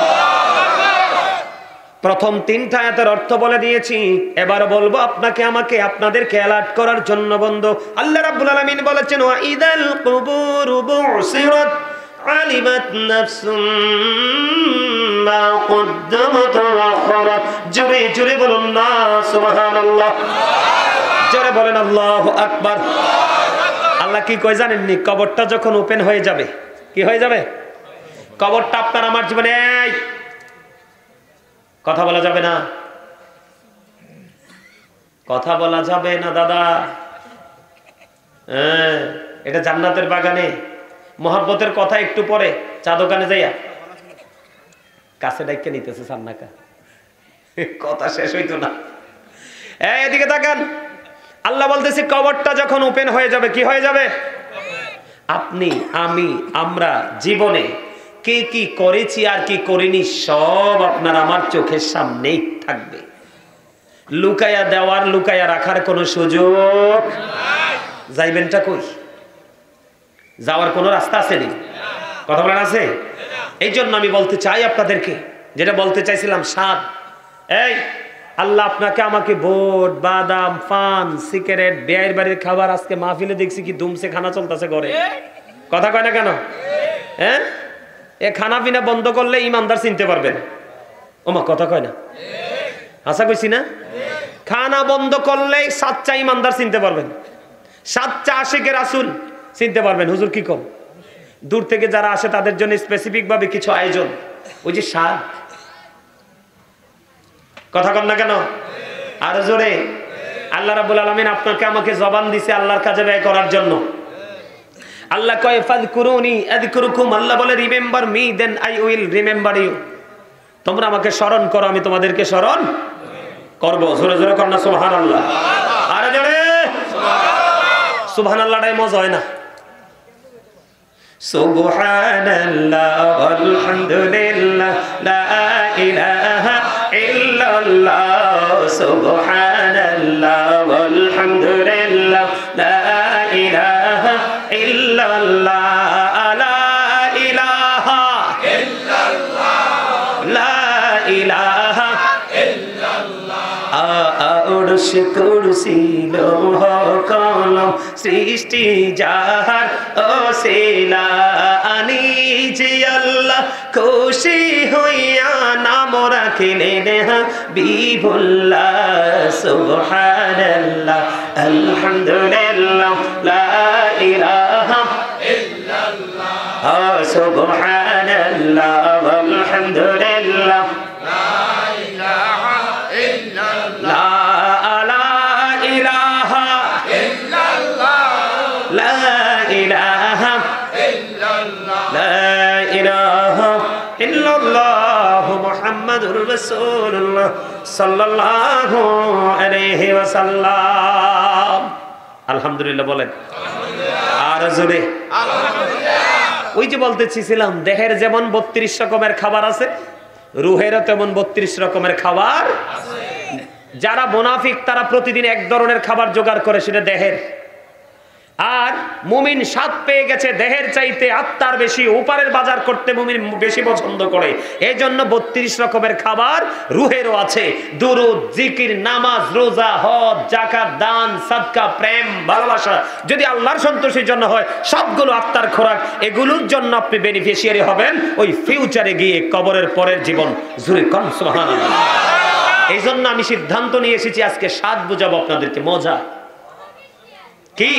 প্রথম তিনটা আয়াতের অর্থ বলে দিয়েছি, এবার বলবো আপনাকে আমাকে আপনাদেরকে অ্যালার্ট করার জন্য বন্ধু। আল্লাহ রাব্বুল আলামিন বলেছেন, ওয়া ইযাল কুবুরু বু'সিরাত আলিমাত নাফসুম মা কদ্দামাত ওয়া আখরাত। জোরে জোরে বলুন না সুবহানাল্লাহ। জোরে বলেন আল্লাহু আকবার। আল্লাহ কি কয় জানেননি? কবরটা যখন ওপেন হয়ে যাবে, কি হয়ে যাবে? কবরটা আপনার আমার জীবনে কথা বলা যাবে না, কথা বলা যাবে না দাদা। হ্যাঁ, এটা জান্নাতের বাগানে মহব্বতের কথা একটু পরে চা দোকানে যাইয়া কাছে ডাইকে নিতেছে সান্নাকা, কথা শেষ হইতো না। এদিকে তাকান, আল্লাহ বলতেছে কবরটা যখন ওপেন হয়ে যাবে, কি হয়ে যাবে? আপনি, আমি, আমরা জীবনে কে কি করেছি আর কি করিনি সব আপনার আমার চোখের সামনেই থাকবে। লুকায়া দেওয়ার, লুকায়া রাখার কোনো সুযোগ যাইবেনটা কই? যাওয়ার কোনো রাস্তা আছে নি? কথা বলার আছে? এই জন্য আমি বলতে চাই আপনাদেরকে, যেটা বলতে চাইছিলাম, স্বাদ। এই আল্লাহ আপনাকে আমাকে বোট, বাদাম, পান, সিগারেট, বিয়ের বাড়ির খাবার, আজকে মাহফিলে দেখছি কি ধুমসে খানা চলতেছে ঘরে, কথা কয় না কেন? হ্যাঁ, এ খানা পিনা বন্ধ করলে ইমানদার চিনতে পারবেন। ওমা কথা কয় না, আশা কইছি না? খানা বন্ধ করলে সাচ্চা ইমানদার চিনতে পারবেন, সাচ্চা আশিকে রাসূল চিনতে পারবেন। হুজুর কি কম? দূর থেকে যারা আসে তাদের জন্য স্পেসিফিক ভাবে কিছু আয়োজন, ওই যে স্বাদ, কথা কন না কেন? আরো জোরে। আল্লাহ রাব্বুল আলামিন আপনাকে আমাকে জবান দিছে আল্লাহর কাজে ব্যয় করার জন্য। আল্লাহ কয় ফাযকুরুনি আযকুরুকুম, আল্লাহ বলে remember me then I will remember you. তোমরা আমাকে স্মরণ করো, আমি তোমাদেরকে স্মরণ করব। জোরে জোরে কর না সুবহানাল্লাহ। আরে জোরে সুবহানাল্লাহ। সুবহানাল্লাহটাই মজা হয় না? সুবহানাল্লাহ আলহামদুলিল্লাহ লা ইলাহা ইল্লাল্লাহ, সুবহানাল্লাহ আলহামদুলিল্লাহ লা ইলাহা ইল্লাল্লাহ, লা ইলাহা ইল্লাল্লাহ, লা ইলাহা আরশ কুরসি লৌহ কলম সৃষ্টি যাহার ওসিলা, আনি যে আল্লাহ খুশি হইয়া নাম রাখিলেন হাবিবুল্লাহ। সুবহানাল্লাহ আলহামদুলিল্লাহ লা ইলাহা ইল্লাল্লাহ, সুবহানাল্লাহ আলহামদুলিল্লাহ লা ইলাহা ইল্লাল্লাহ, লা ইলাহা ইল্লাল্লাহ, লা ইলাহা ইল্লাল্লাহ, লা ইলাহা ইল্লাল্লাহ মুহাম্মাদুর রাসূলুল্লাহ সাল্লাল্লাহু আলাইহি ওয়াসাল্লাম। আলহামদুলিল্লাহ বলেন আর জোরে আলহামদুলিল্লাহ। ওই যে বলতেছিলাম, দেহের যেমন 32 রকমের খাবার আছে, রুহেরও তেমন 32 রকমের খাবার আছে। যারা মুনাফিক তারা প্রতিদিন এক ধরনের খাবার জোগাড় করে, সেটা দেহের। আর মুমিন স্বাদ পেয়ে গেছে দেহের চাইতে আত্মার বেশি, উপারের বাজার করতে মুমিন বেশি পছন্দ করে। এই জন্য 32 রকমের খাবার রুহেরও আছে। দুরূদ, জিকির, নামাজ, রোজা, হজ, যাকাত, দান, সাদকা, প্রেম, ভালোবাসা যদি আল্লাহর সন্তুষ্টির জন্য হয়, সবগুলো আত্মার খোরাক। এগুলোর জন্য আপনি বেনিফিশিয়ারি হবেন ওই ফিউচারে গিয়ে, কবরের পরের জীবন। জোরে কোন সুবহানাল্লাহ। এই জন্য আমি সিদ্ধান্ত নিয়ে এসেছি আজকে স্বাদ বুঝাবো আপনাদেরকে, মজা কি।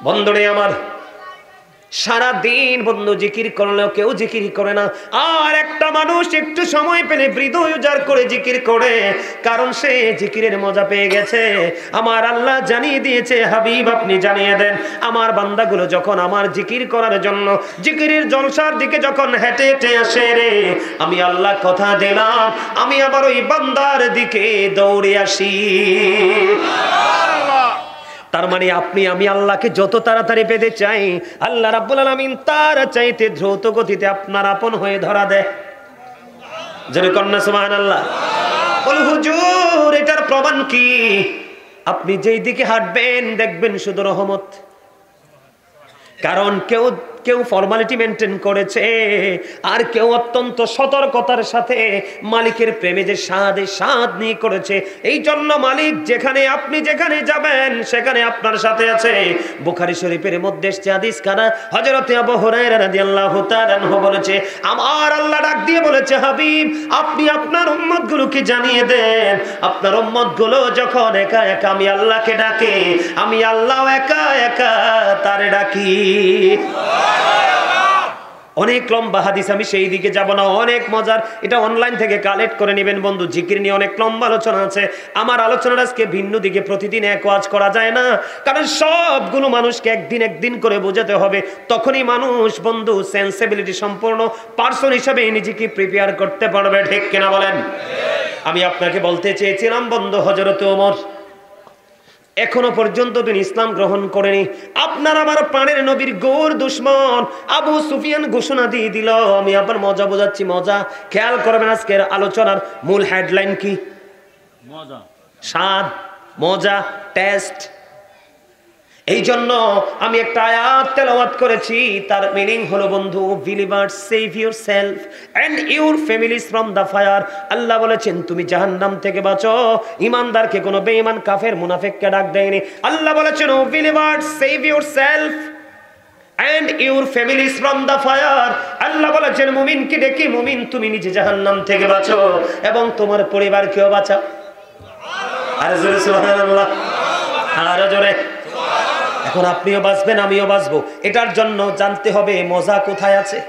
বন্ধুরে আমার, সারা দিন বন্ধু জিকির করলেও কেউ জিকির করে না। আর একটা মানুষ একটু সময় পেলে হৃদয় উজাড় করে জিকির করে, কারণ সে জিকিরের মজা পেয়ে গেছে। আমার আল্লাহ জানিয়ে দিয়েছে, হাবিব আপনি জানিয়ে দেন আমার বান্দাগুলো যখন আমার জিকির করার জন্য জিকিরের জলসার দিকে যখন হেঁটে হেঁটে আসে রে, আমি আল্লাহ কথা দিলাম আমি আবার ওই বান্দার দিকে দৌড়ে আসি। তার মানে আপনি আমি আল্লাহকে যত তাড়াতাড়ি পেতে চাই, আল্লাহ রাব্বুল আলামিন তার চাইতে দ্রুত গতিতে আপনার আপন হয়ে ধরা দেয়। জোরে কন্যা সুবহানাল্লাহ। বল হুজুর এটার প্রমাণ কি? আপনি যেই দিকে হাঁটবেন দেখবেন শুধু রহমত। কারণ কেউ ফর্মালিটি মেনটেন করেছে, আর কেউ অত্যন্ত সতর্কতার সাথে মালিকের প্রেমে যে স্বাদ নিয়ে করেছে। এই জন্য মালিক যেখানে আপনি যেখানে যাবেন সেখানে আপনার সাথে আছে। বুখারী শরীফের মধ্যে এসেছে হাদিস কানা, হযরত আবু হুরায়রা রাদিয়াল্লাহু তাআলা আনহু বলেছে, আমার আল্লাহ ডাক দিয়ে বলেছে, হাবিব আপনি আপনার উম্মতগুলোকে জানিয়ে দেন, আপনার উম্মতগুলো যখন একা একা আমি আল্লাহকে ডাকে, আমি আল্লাহ একা একা তারে ডাকি। অনেক লম্বা হাদিস, আমি সেই দিকে যাব না, অনেক মজার। এটা অনলাইন থেকে কালেক্ট করে নেবেন বন্ধু। জিকির নিয়ে অনেক লম্বা আলোচনা আছে। আমার আলোচনার আজকে ভিন্ন দিকে, প্রতিদিন এক ওয়াজ করা যায় না, কারণ সবগুলো মানুষকে একদিন করে বোঝাতে হবে। তখনই মানুষ বন্ধু সেন্সিবিলিটি সম্পূর্ণ পার্সন হিসেবে নিজেকে প্রিপেয়ার করতে পারবে। ঠিক কিনা বলেন? আমি আপনাকে বলতে চেয়েছিলাম বন্ধু, হযরত ওমর এখনো পর্যন্ত তিনি ইসলাম গ্রহণ করেনি। আপনার আমার প্রাণের নবীর গোর দুশমন আবু সুফিয়ান ঘোষণা দিয়ে দিল। আমি আবার মজা বোঝাচ্ছি, মজা খেয়াল করবেন। আজকের আলোচনার মূল হেডলাইন কি? মজা, স্বাদ, মজা, টেস্ট। এই জন্য আমি একটা আয়াত তেলাওয়াত করেছি, তার মিনিং হলো বন্ধু, believers save yourself and your families from the fire. আল্লাহ বলেছেন তুমি জাহান্নাম থেকে বাঁচো। ইমানদারকে কোনো বেঈমান কাফের মুনাফিককে ডাক দেয়নি। আল্লাহ বলেছেন O believers save yourself and your families from the fire. আল্লাহ বলেছেন মুমিনকে ডেকে, মুমিন তুমি নিজে জাহান্নাম থেকে বাঁচো এবং তোমার পরিবারকেও বাঁচাও। আর জোরে সুবহানাল্লাহ, আর জোরে। এখন আপনিও বাঁচবেন, আমিও বাঁচবো। এটার জন্য জানতে হবে মজা কোথায় আছে।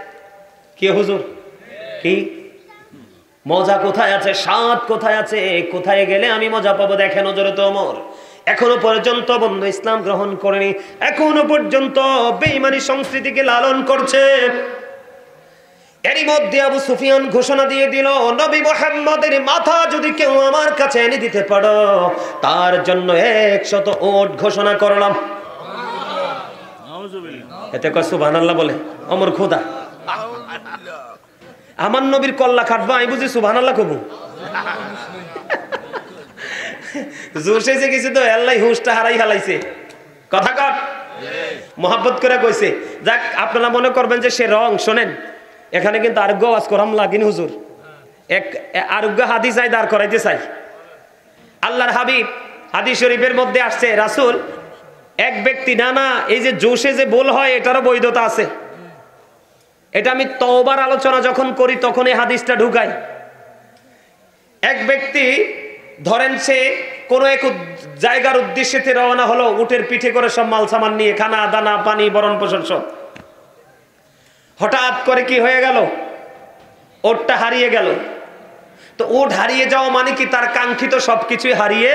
কি হুজুর, কি মজা কোথায় আছে, স্বাদ কোথায় আছে, কোথায় গেলে আমি মজা পাবো? দেখেন হযরত ওমর এখনো পর্যন্ত বন্ধু ইসলাম গ্রহণ করেনি, এখনো পর্যন্ত বেঈমানি সংস্কৃতিকে লালন করছে। এরই মধ্যে আবু সুফিয়ান ঘোষণা দিয়ে দিল, নবী মুহাম্মদের মাথা যদি কেউ আমার কাছে এনে দিতে পারো তার জন্য 100 ওট ঘোষণা করলাম। এতে কয় সুবহানাল্লাহ বলে অমর খোদা, আমার নবীর কল্লা কাটবা আমি বুঝি সুবহানাল্লাহ কবু। জোশে যে কিছু তো আল্লাহ হুঁশটা হারাই হালাইছে, কথা কর মোহাব্বত করে কইছে। যাক, আপনারা মনে করবেন যে সে রং, শোনেন এখানে কিন্তু আরোগ্য ওয়াজ করাম লাগিন হুজুর, এক আরোগ্য হাদিস আই দাঁড় করাইতে চাই। আল্লাহর হাবিব হাদিস শরীফের মধ্যে আসছে, রাসূল এক ব্যক্তি, না এই যে জোশে যে বল হয় এটারও বৈধতা আছে। এটা আমি তওবার আলোচনা যখন করি তখন এই হাদিসটা ঢুকাই। এক ব্যক্তি ধরেন সে কোনো এক জায়গার উদ্দেশ্যে রওনা হলো, উটের পিঠে করে সব মাল সামান নিয়ে, খানা দানা পানি বরণ পোষণ সব। হঠাৎ করে কি হয়ে গেল, ওটটা হারিয়ে গেল। তো ওট হারিয়ে যাওয়া মানে কি তার কাঙ্ক্ষিত সবকিছুই হারিয়ে।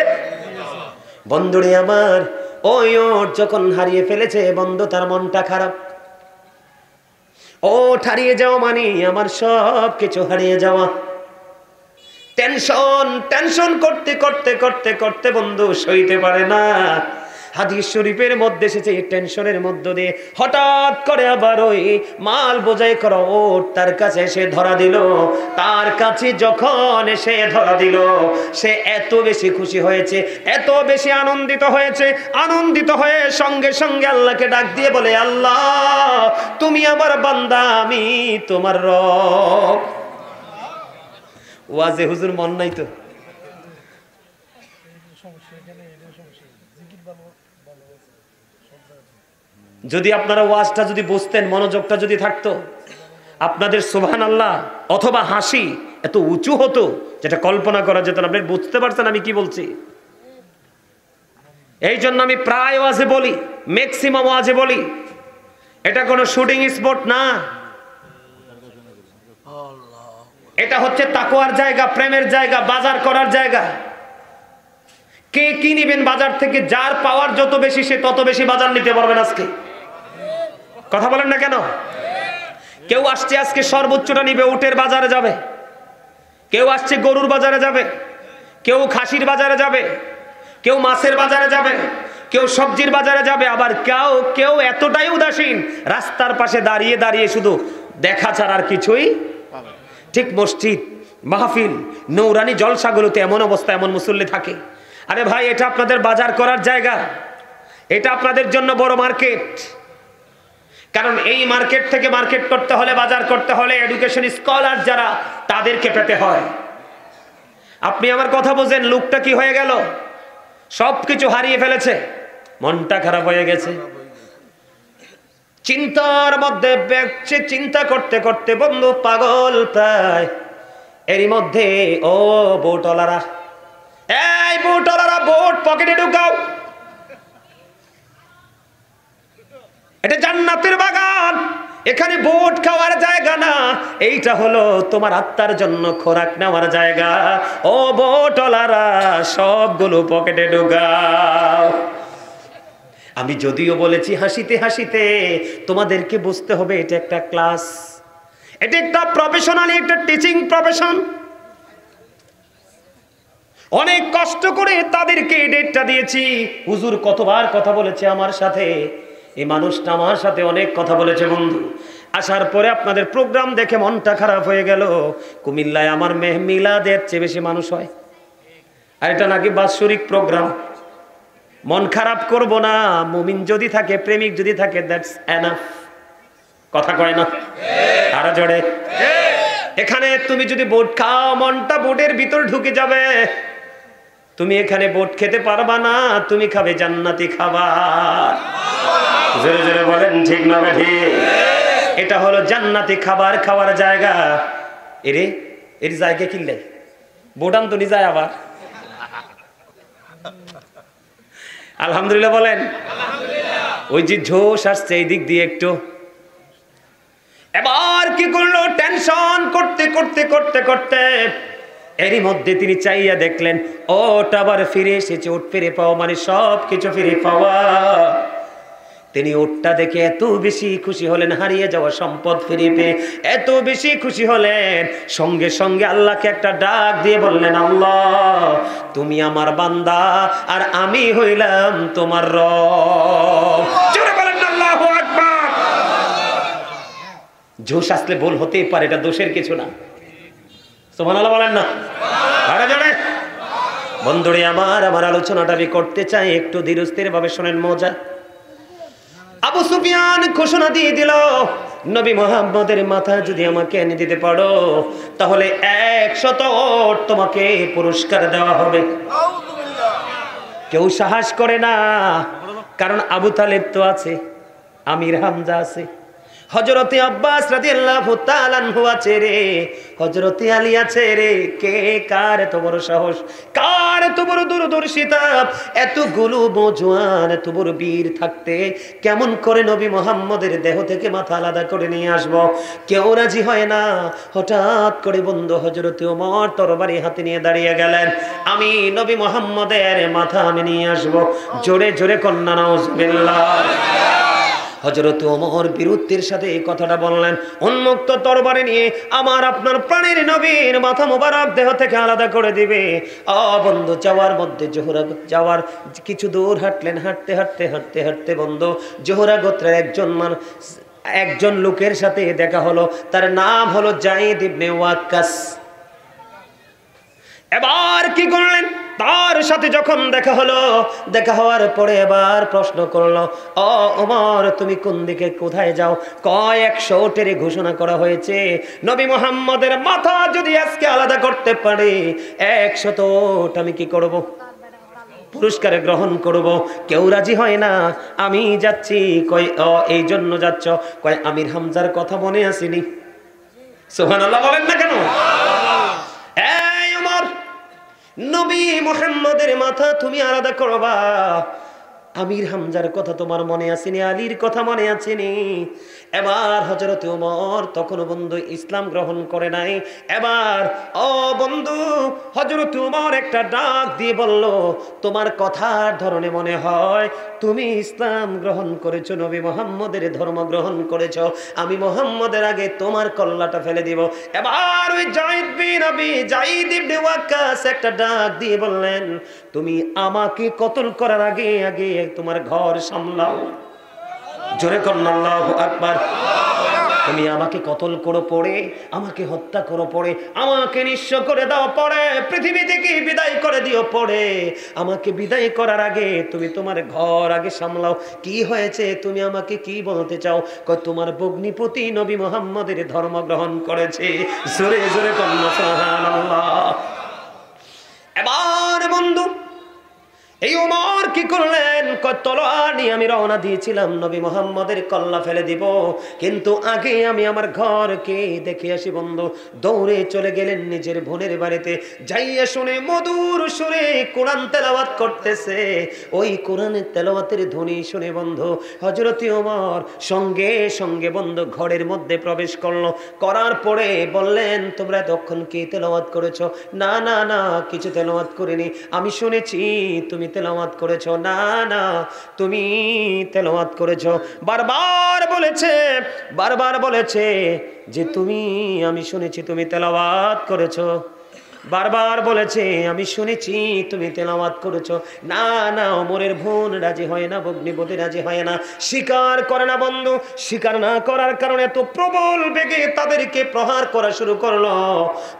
বন্ধুরে আমার, ওই ওট যখন হারিয়ে ফেলেছে বন্ধু তার মনটা খারাপ। ওট হারিয়ে যাওয়া মানে আমার সব কিছু হারিয়ে যাওয়া। টেনশন করতে করতে করতে করতে বন্ধু সইতে পারে না। হাদিস শরীফের মধ্যে এসেছে এই টেনশনের মধ্য দিয়ে হঠাৎ করে আবার ওই মাল বোঝাই করা ওট তার কাছে এসে ধরা দিল। তার কাছে যখন এসে ধরা দিল সে এত বেশি খুশি হয়েছে, এত বেশি আনন্দিত হয়েছে, আনন্দিত হয়ে সঙ্গে সঙ্গে আল্লাহকে ডাক দিয়ে বলে, আল্লাহ তুমি আমার বান্দা, আমি তোমার রব। ওয়াজে হুজুর মন নাই তো? যদি আপনারা ওয়াজটা যদি বুঝতেন, মনোযোগটা যদি থাকতো, আপনাদের সুবহানাল্লাহ অথবা হাসি এত উঁচু হতো যেটা কল্পনা করা যেত না। আপনি বুঝতে পারছেন আমি কি বলছি? এই জন্য আমি প্রায় ওয়াজে বলি, ম্যাক্সিমাম ওয়াজে বলি, এটা কোনো শুটিং স্পট না, এটা হচ্ছে তাকওয়ার জায়গা, প্রেমের জায়গা, বাজার করার জায়গা। কে কি নিবেন বাজার থেকে? যার পাওয়ার যত বেশি সে তত বেশি বাজার নিতে পারবেন। আজকে কথা বলেন না কেন? কেউ আসছে আজকে সর্বোচ্চটা নিবে, উটের বাজারে যাবে, কেউ আসছে গরুর বাজারে যাবে, কেউ খাসির বাজারে যাবে, কেউ মাছের বাজারে যাবে, কেউ সবজির বাজারে যাবে, আবার কেউ এতটাই উদাসীন রাস্তার পাশে দাঁড়িয়ে দাঁড়িয়ে শুধু দেখা ছাড়া আর কিছুই। ঠিক মসজিদ, মাহফিল, নৌরানি জলসাগুলোতে এমন অবস্থা, এমন মুসল্লি থাকে। আরে ভাই, এটা আপনাদের বাজার করার জায়গা, এটা আপনাদের জন্য বড় মার্কেট। কারণ এই মার্কেট থেকে মার্কেট করতে হলে, বাজার করতে হলে এডুকেশন স্কলার যারা তাদেরকে পেতে হয়। আপনি আমার কথা বোঝেন, লোকটা কি হয়ে গেল? সবকিছু হারিয়ে ফেলেছে, মনটা খারাপ হয়ে গেছে। চিন্তার মধ্যে বেঁচে চিন্তা করতে করতে বন্ধু পাগল প্রায়। এরই মধ্যে ও বোটওয়ালারা, এই বোটওয়ালারা, বোট পকেটে ঢুকাও, এটা জান্নাতের বাগান, এখানে বোট খাওয়ার জায়গা না, এইটা হলো তোমার আত্মার জন্য খোরাক নেওয়ার জায়গা। ও বোটওয়ালারা, সবগুলো পকেটে ঢুকাও। আমি যদিও বলেছি হাসিতে হাসিতে, তোমাদেরকে বুঝতে হবে এটা একটা ক্লাস, এটা একটা প্রফেশনাল, একটা টিচিং প্রফেশন। অনেক কষ্ট করে তাদেরকে এই ডেটটা দিয়েছি। হুজুর কতবার কথা বলেছে আমার সাথে, এই মানুষটা আমার সাথে অনেক কথা বলেছে বন্ধু। আসার পরে আপনাদের প্রোগ্রাম দেখে মনটা খারাপ হয়ে গেল। কুমিল্লায় আমার মিলাদের চেয়ে বেশি মানুষ হয়, আর এটা নাকি বাৎসরিক প্রোগ্রাম। মন খারাপ করব না, মুমিন যদি থাকে, প্রেমিক যদি থাকে, দ্যাটস এনাফ। কথা কয় না আরো জোরে? এখানে তুমি যদি বোট খাও, মনটা বোটের ভিতর ঢুকে যাবে। তুমি এখানে বোট খেতে পারবা না, তুমি খাবে জান্নাতি খাবার। জোরে জোরে বলেন ঠিক না ঠিক? এটা হলো জান্নাতি খাবার খাওয়ার জায়গা। এর জায়গা কিনলে বোটান তো নি যায় আবার। আলহামদুলিল্লাহ বলেন। ওই যে ঝোশ আসছে এই দিক দিয়ে একটু। এবার কি করলো, টেনশন করতে করতে করতে করতে এরই মধ্যে তিনি চাইয়া দেখলেন ওট আবার ফিরে এসেছে। ওট ফিরে পাওয়া মানে সব কিছু ফিরে পাওয়া। তিনি ওটটা দেখে এত বেশি খুশি হলেন, হারিয়ে যাওয়া সম্পদ ফিরে পেয়ে এত বেশি খুশি হলেন, সঙ্গে সঙ্গে আল্লাহকে একটা ডাক দিয়ে বললেন, আল্লাহ তুমি আমার বান্দা আর আমি হইলাম তোমার রব। জোরে বলেন আল্লাহু আকবার। জোশ আসলে ভুল হতেই পারে, এটা দোষের কিছু না। সুবহানাল্লাহ বলেন না? আরে জোরে। বন্ধুরে আমার আলোচনাটা আমি করতে চাই, একটু ধীরস্থির ভাবে শোনেন। মজা। আবু সুফিয়ান ঘোষণা দিয়ে দিল, নবী মুহাম্মদের মাথা যদি আমাকে এনে দিতে পারো তাহলে 100 ওট তোমাকে পুরস্কার দেওয়া হবে। কেউ সাহস করে না, কারণ আবু তালেব তো আছে, আমির হামজা আছে, হযরতে আব্বাস রাদিয়াল্লাহু তাআলা আনহু আছে রে, হযরতে আলী আছে রে। কে কার এত বড় সাহস, কার এত বড় দূরদর্শিতা, এতগুলো মজওয়ান এত বড় বীর থাকতে কেমন করে নবী মুহাম্মদের দেহ থেকে মাথা আলাদা করে নিয়ে আসব? কেউ রাজি হয় না। হঠাৎ করে বন্ধু হযরতে ওমর তরবারি হাতে নিয়ে দাঁড়িয়ে গেলেন, আমি নবী মুহাম্মদের মাথা আমি নিয়ে আসব। জোরে জোরে কন্যা নাউজুবিল্লাহ। হযরত ওমর বীরত্বের সাথে এই কথাটা বললেন, উন্মুক্ত তরবারি নিয়ে আমার আপনার প্রাণের নবীর মাথা মোবারক দেহ থেকে আলাদা করে দিবে। বন্ধু যাওয়ার মধ্যে জোহরা যাওয়ার কিছু দূর হাঁটলেন, হাঁটতে হাঁটতে হাঁটতে হাঁটতে বন্ধু জোহরা গোত্রের একজন লোকের সাথে দেখা হলো। তার নাম হলো যায়েদ ইবনে ওয়াক্কাস। এবার কি করলেন, তার সাথে যখন দেখা হলো, দেখা হওয়ার পরে এবার প্রশ্ন করলো, ও ওমর তুমি কোন দিকে কোথায় যাও? কয় 100 ওটের ঘোষণা করা হয়েছে, নবী মুহাম্মদের মাথা যদি আজকে আলাদা করতে পারে 100 ওট আমি কি করব? পুরস্কারে গ্রহণ করব। কেউ রাজি হয় না। আমি যাচ্ছি। কয় এই জন্য যাচ্ছ? কয় আমির হামজার কথা মনে আসেনি। সুবহানাল্লাহ বলেন না কেন? এই ওমর, নবী মুহাম্মদের মাথা তুমি আলাদা করবা, আমির হামজার কথা তোমার মনে আসেনি, আলীর কথা মনে আসেনি। এবার হযরত ওমর তখন বন্ধু ইসলাম গ্রহণ করে নাই। এবার বন্ধু হযরত ওমর একটা ডাক দিয়ে বলল, তোমার কথার ধরনে মনে হয় তুমি ইসলাম গ্রহণ করেছো, নবী মুহাম্মদের ধর্ম গ্রহণ করেছো। আমি মুহাম্মদের আগে তোমার কল্লাটা ফেলে দিব। এবার ওই যায়েদ ইবনে ওয়াক্কাস একটা ডাক দিয়ে বললেন, তুমি আমাকে কতল করার আগে আগে তোমার ঘর সামলাও। জোরে কন্যা আল্লাহু আকবার। তুমি আমাকে কতল করো পড়ে, আমাকে হত্যা করো পড়ে, আমাকে নিঃস্ব করে দাও পড়ে, পৃথিবী থেকে বিদায় করে দিও পড়ে, আমাকে বিদায় করার আগে তুমি তোমার ঘর আগে সামলাও। কি হয়েছে, তুমি আমাকে কি বলতে চাও? কয় তোমার ভগ্নিপতি নবী মুহাম্মদের ধর্ম গ্রহণ করেছে। জোরে জোরে কন্যা সুবহানাল্লাহ। এবার বন্ধু এই ওমর কি করলেন, কয় তলোয়ার নিয়ে আমি রওনা দিয়েছিলাম নবী মুহাম্মদের কল্লা ফেলে দিব, কিন্তু আগে আমি আমার ঘরকে দেখে আসি। বন্ধু দৌড়ে চলে গেলেন নিজের বোনের বাড়িতে। যাইয়া শুনে মধুর সুরে কোরআন তেলাওয়াত করতেছে। ওই কোরআনের তেলাওয়াতের ধ্বনি শুনে বন্ধু হযরত ওমর সঙ্গে সঙ্গে বন্ধু ঘরের মধ্যে প্রবেশ করলো। করার পরে বললেন, তোমরা এতক্ষণ কি তেলাওয়াত করেছো? না না না, কিছু তেলাওয়াত করিনি। আমি শুনেছি তুমি তেলাওয়াত করেছো। না না, তুমি তেলাওয়াত করেছো। বারবার বলেছে যে আমি শুনেছি তুমি তেলাওয়াত করেছো। বারবার বলেছে আমি শুনেছি তুমি তেলাওয়াত করেছো। না না, ওমরের বোন রাজি হয় না, ভগ্নিপতি রাজি হয় না, স্বীকার করে না। বন্ধু স্বীকার না করার কারণে এত প্রবল বেগে তাদেরকে প্রহার করা শুরু করলো।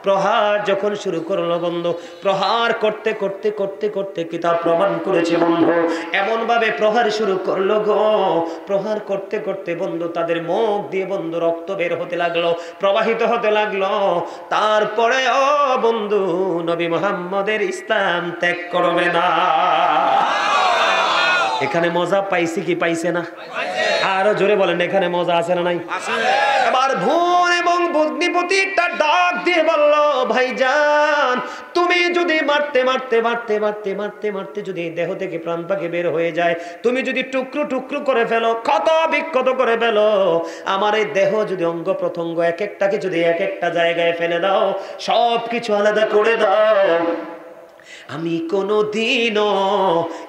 প্রহার যখন শুরু করলো বন্ধু, প্রহার করতে করতে করতে করতে কিতাব প্রমাণ করেছে বন্ধু, এমন ভাবে প্রহার শুরু করলো গো, প্রহার করতে করতে বন্ধু তাদের মুখ দিয়ে বন্ধু রক্ত বের হতে লাগলো, প্রবাহিত হতে লাগলো। তারপরে বন্ধু নবী মুহাম্মদের ইসলাম ত্যাগ করবে না। এখানে মজা পাইছি কি পাইছে না? আরো জোরে বলেন, এখানে মজা আছে না নাই? এবার বোন এবং ভগ্নিপতি একটা ডাক দিয়ে বলল, ভাইজান তুমি যদি মারতে মারতে মারতে মারতে মারতে মারতে যদি দেহ থেকে প্রাণ পাখি বের হয়ে যায়, তুমি যদি টুকরো টুকরো করে ফেলো, ক্ষত বিক্ষত করে ফেলো, আমার এই দেহ যদি অঙ্গ প্রত্যঙ্গ এক একটাকে যদি এক একটা জায়গায় ফেলে দাও, সব কিছু আলাদা করে দাও, আমি কোনোদিনও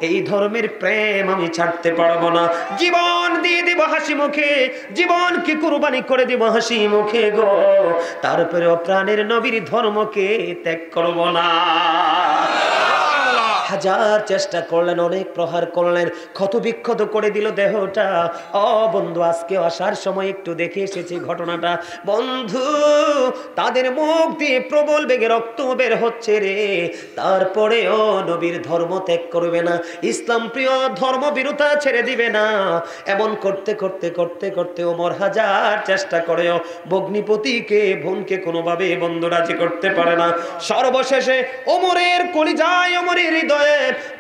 এই ধর্মের প্রেম আমি ছাড়তে পারবো না। জীবন দিয়ে দিব হাসি মুখে, জীবন কি কুরবানি করে দিব হাসি মুখে গো, তারপরেও প্রাণের নবীর ধর্মকে ত্যাগ করব না। হাজার চেষ্টা করলেন, অনেক প্রহার করলেন, ক্ষত বিক্ষত করে দিল দেহটা। বন্ধু আজকে আসার সময় একটু দেখে এসেছি ঘটনাটা। বন্ধু তাদের মুখ দিয়ে প্রবল বেগে রক্ত বের হচ্ছে রে, তারপরেও নবীর ধর্ম ত্যাগ করবে না, ইসলাম প্রিয় ধর্ম বিরোধা ছেড়ে দিবে না। এমন করতে করতে করতে করতে ওমর হাজার চেষ্টা করেও ভগ্নিপতিকে বোনকে কোনোভাবে বন্ধু রাজি করতে পারে না। সর্বশেষে ওমরের কলিজায়, ওমরের হৃদয়ে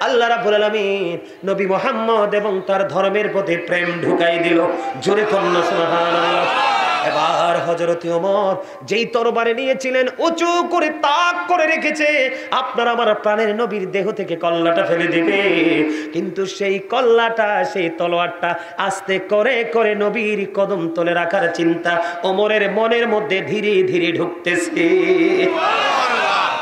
আল্লাহ রাব্বুল আলামিন নবী মুহাম্মদ এবং তার ধর্মের প্রতি প্রেম ঢুকাই দিল। জোরে কন্যা সুবহানাল্লাহ। এবার হযরত ওমর যেই তরবারি নিয়েছিলেন উঁচু করে তাক করে রেখেছে, আপনার আমার প্রাণের নবীর দেহ থেকে কল্লাটা ফেলে দিবে, কিন্তু সেই কল্লাটা, সেই তলোয়ারটা আস্তে করে করে নবীর কদম তলে রাখার চিন্তা ওমরের মনের মধ্যে ধীরে ধীরে ঢুকতেছে।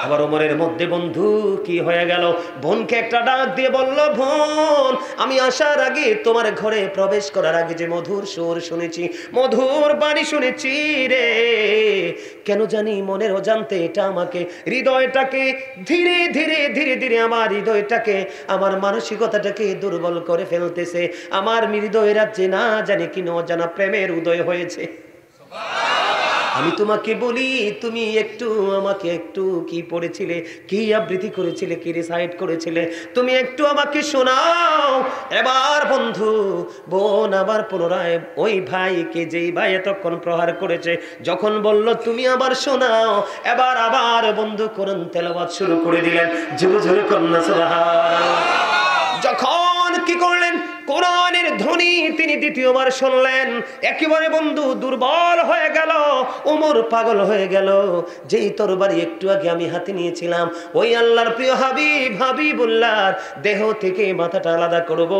আবার ওমরের মধ্যে বন্ধু কি হয়ে গেল, বোনকে একটা ডাক দিয়ে বলল, বোন আমি আসার আগে তোমার ঘরে প্রবেশ করার আগে যে মধুর সুর শুনেছি, মধুর বাণী শুনেছি রে, কেন জানি মনের অজান্তে এটা আমাকে, হৃদয়টাকে ধীরে ধীরে ধীরে ধীরে আমার হৃদয়টাকে, আমার মানসিকতাটাকে দুর্বল করে ফেলতেছে। আমার হৃদয় রাজ্যে না জানি কি অজানা প্রেমের উদয় হয়েছে। আমি তোমাকে বলি, তুমি একটু আমাকে একটু কি পড়েছিলে, কি আবৃত্তি করেছিলে, কি রিসাইট করেছিলে, তুমি একটু আমাকে শোনাও। এবার বন্ধু বোন আবার পুনরায় ওই ভাইকে, যেই ভাই এতক্ষণ প্রহার করেছে, যখন বলল তুমি আবার শোনাও, এবার আবার বন্ধু কোরআন তেলাওয়াত শুরু করে দিলেন। জোরে জোরে কন্যা সুবহানাল্লাহ। যখন কি করলেন, কোরআনের ধ্বনি তিনি দ্বিতীয়বার শুনলেন, একেবারে বন্ধু দুর্বল হয়ে গেল, ওমর পাগল হয়ে গেল। যেই তরবারি একটু আগে আমি হাতে নিয়েছিলাম, ওই আল্লাহর প্রিয় হাবিবুল্লাহর দেহ থেকে মাথাটা আলাদা করব,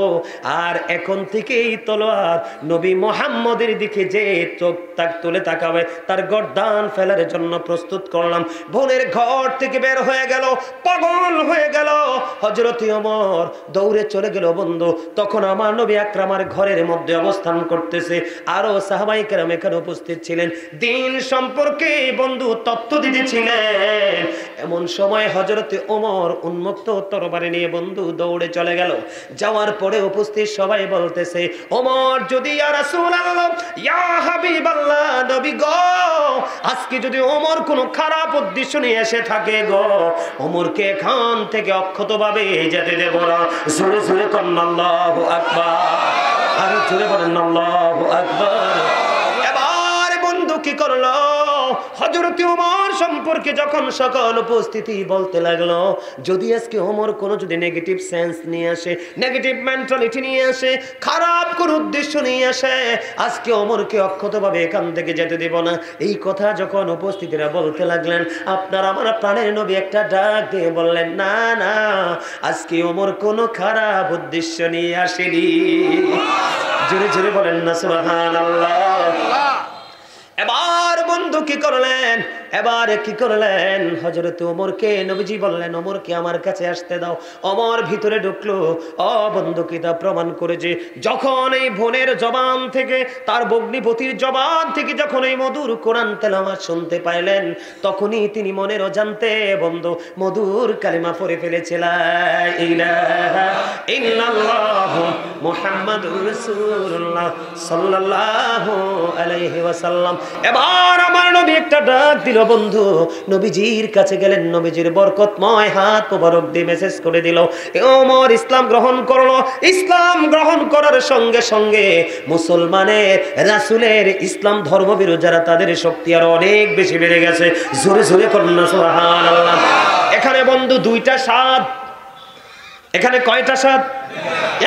আর এখন থেকেই তলোয়ার নবী মুহাম্মদের দিকে যে চোখ তাক তুলে তাকাবে, তার গর্দান ফেলার জন্য প্রস্তুত করলাম। বোনের ঘর থেকে বের হয়ে গেল, পাগল হয়ে গেল। হযরত ওমর দৌড়ে চলে গেল বন্ধু। তখন আমার নবী আকরামের ঘরের মধ্যে অবস্থান করতেছে, আরো সাহাবায়ে কেরাম এখানে উপস্থিত ছিলেন, দ্বীন সম্পর্কে বন্ধু তথ্য দিতেছিলেন। এমন সময় হযরত ওমর উন্মুক্ত তরবারি নিয়ে বন্ধু দৌড়ে চলে গেল। যাওয়ার পরে উপস্থিত সবাই বলতেছে, ওমর যদি ইয়া রাসূলুল্লাহ, ইয়া হাবিবাল্লাহ, নবী গো, আজকে যদি ওমর কোনো খারাপ উদ্দেশ্য নিয়ে এসে থাকে গো, ওমরকে এখান থেকে অক্ষতভাবে যেতে দেব না। জোরে জোরে কন্না আল্লাহু আকবার, আরে জোরে বলেন আল্লাহু আকবার। এবার বন্ধু কি করলো, হযরত ওমর সম্পর্কে যখন সকল উপস্থিতি বলতে লাগলো, যদি আজকে ওমর কোনো যদি নেগেটিভ সেন্স নিয়ে আসে, নেগেটিভ মেন্টালিটি নিয়ে আসে, খারাপ কোন উদ্দেশ্য নিয়ে আসে, আজকে ওমরকে অক্ষতভাবে এখান থেকে যেতে দেব না। এই কথা যখন উপস্থিতিরা বলতে লাগলেন, আপনার আমার প্রাণের নবী একটা ডাক দিয়ে বললেন, না না, আজকে ওমর কোনো খারাপ উদ্দেশ্য নিয়ে আসেনি। জোরে জোরে বলেন না সুবহানাল্লাহ। এবার বন্ধু কি করলেন, এবারে কি করলেন, হযরত ওমরকে নবীজি বললেন, ওমরকে আমার কাছে আসতে দাও। ওমর ভিতরে ঢুকলো। বন্ধু কি তা প্রমাণ করেছে, যখন এই বোনের জবান থেকে, তার ভগ্নিপতির জবান থেকে যখন এই মধুর কোরআন তেলাওয়াত শুনতে পাইলেন, তখনই তিনি মনের অজান্তে বন্ধু মধুর কালিমা পড়ে ফেলেছিল, লা ইলাহা ইল্লাল্লাহ মুহাম্মাদুর রাসূলুল্লাহ সাল্লাল্লাহু আলাইহি ওয়াসাল্লাম। এবার আমার নবী একটা ডাক দিল বন্ধু, নবীজির কাছে গেলেন, নবীজির বরকতময় হাত মোবারক দিয়ে মেসেজ করে দিল, ওমর ইসলাম গ্রহণ করলো। ইসলাম গ্রহণ করার সঙ্গে সঙ্গে মুসলমানের, রাসূলের, ইসলাম ধর্মবিরোধী যারা, তাদের শক্তি আরো অনেক বেশি বেড়ে গেছে। জোরে জোরে কন্যা সুবহানাল্লাহ। এখানে বন্ধু দুইটা স্বাদ, এখানে কয়টা স্বাদ?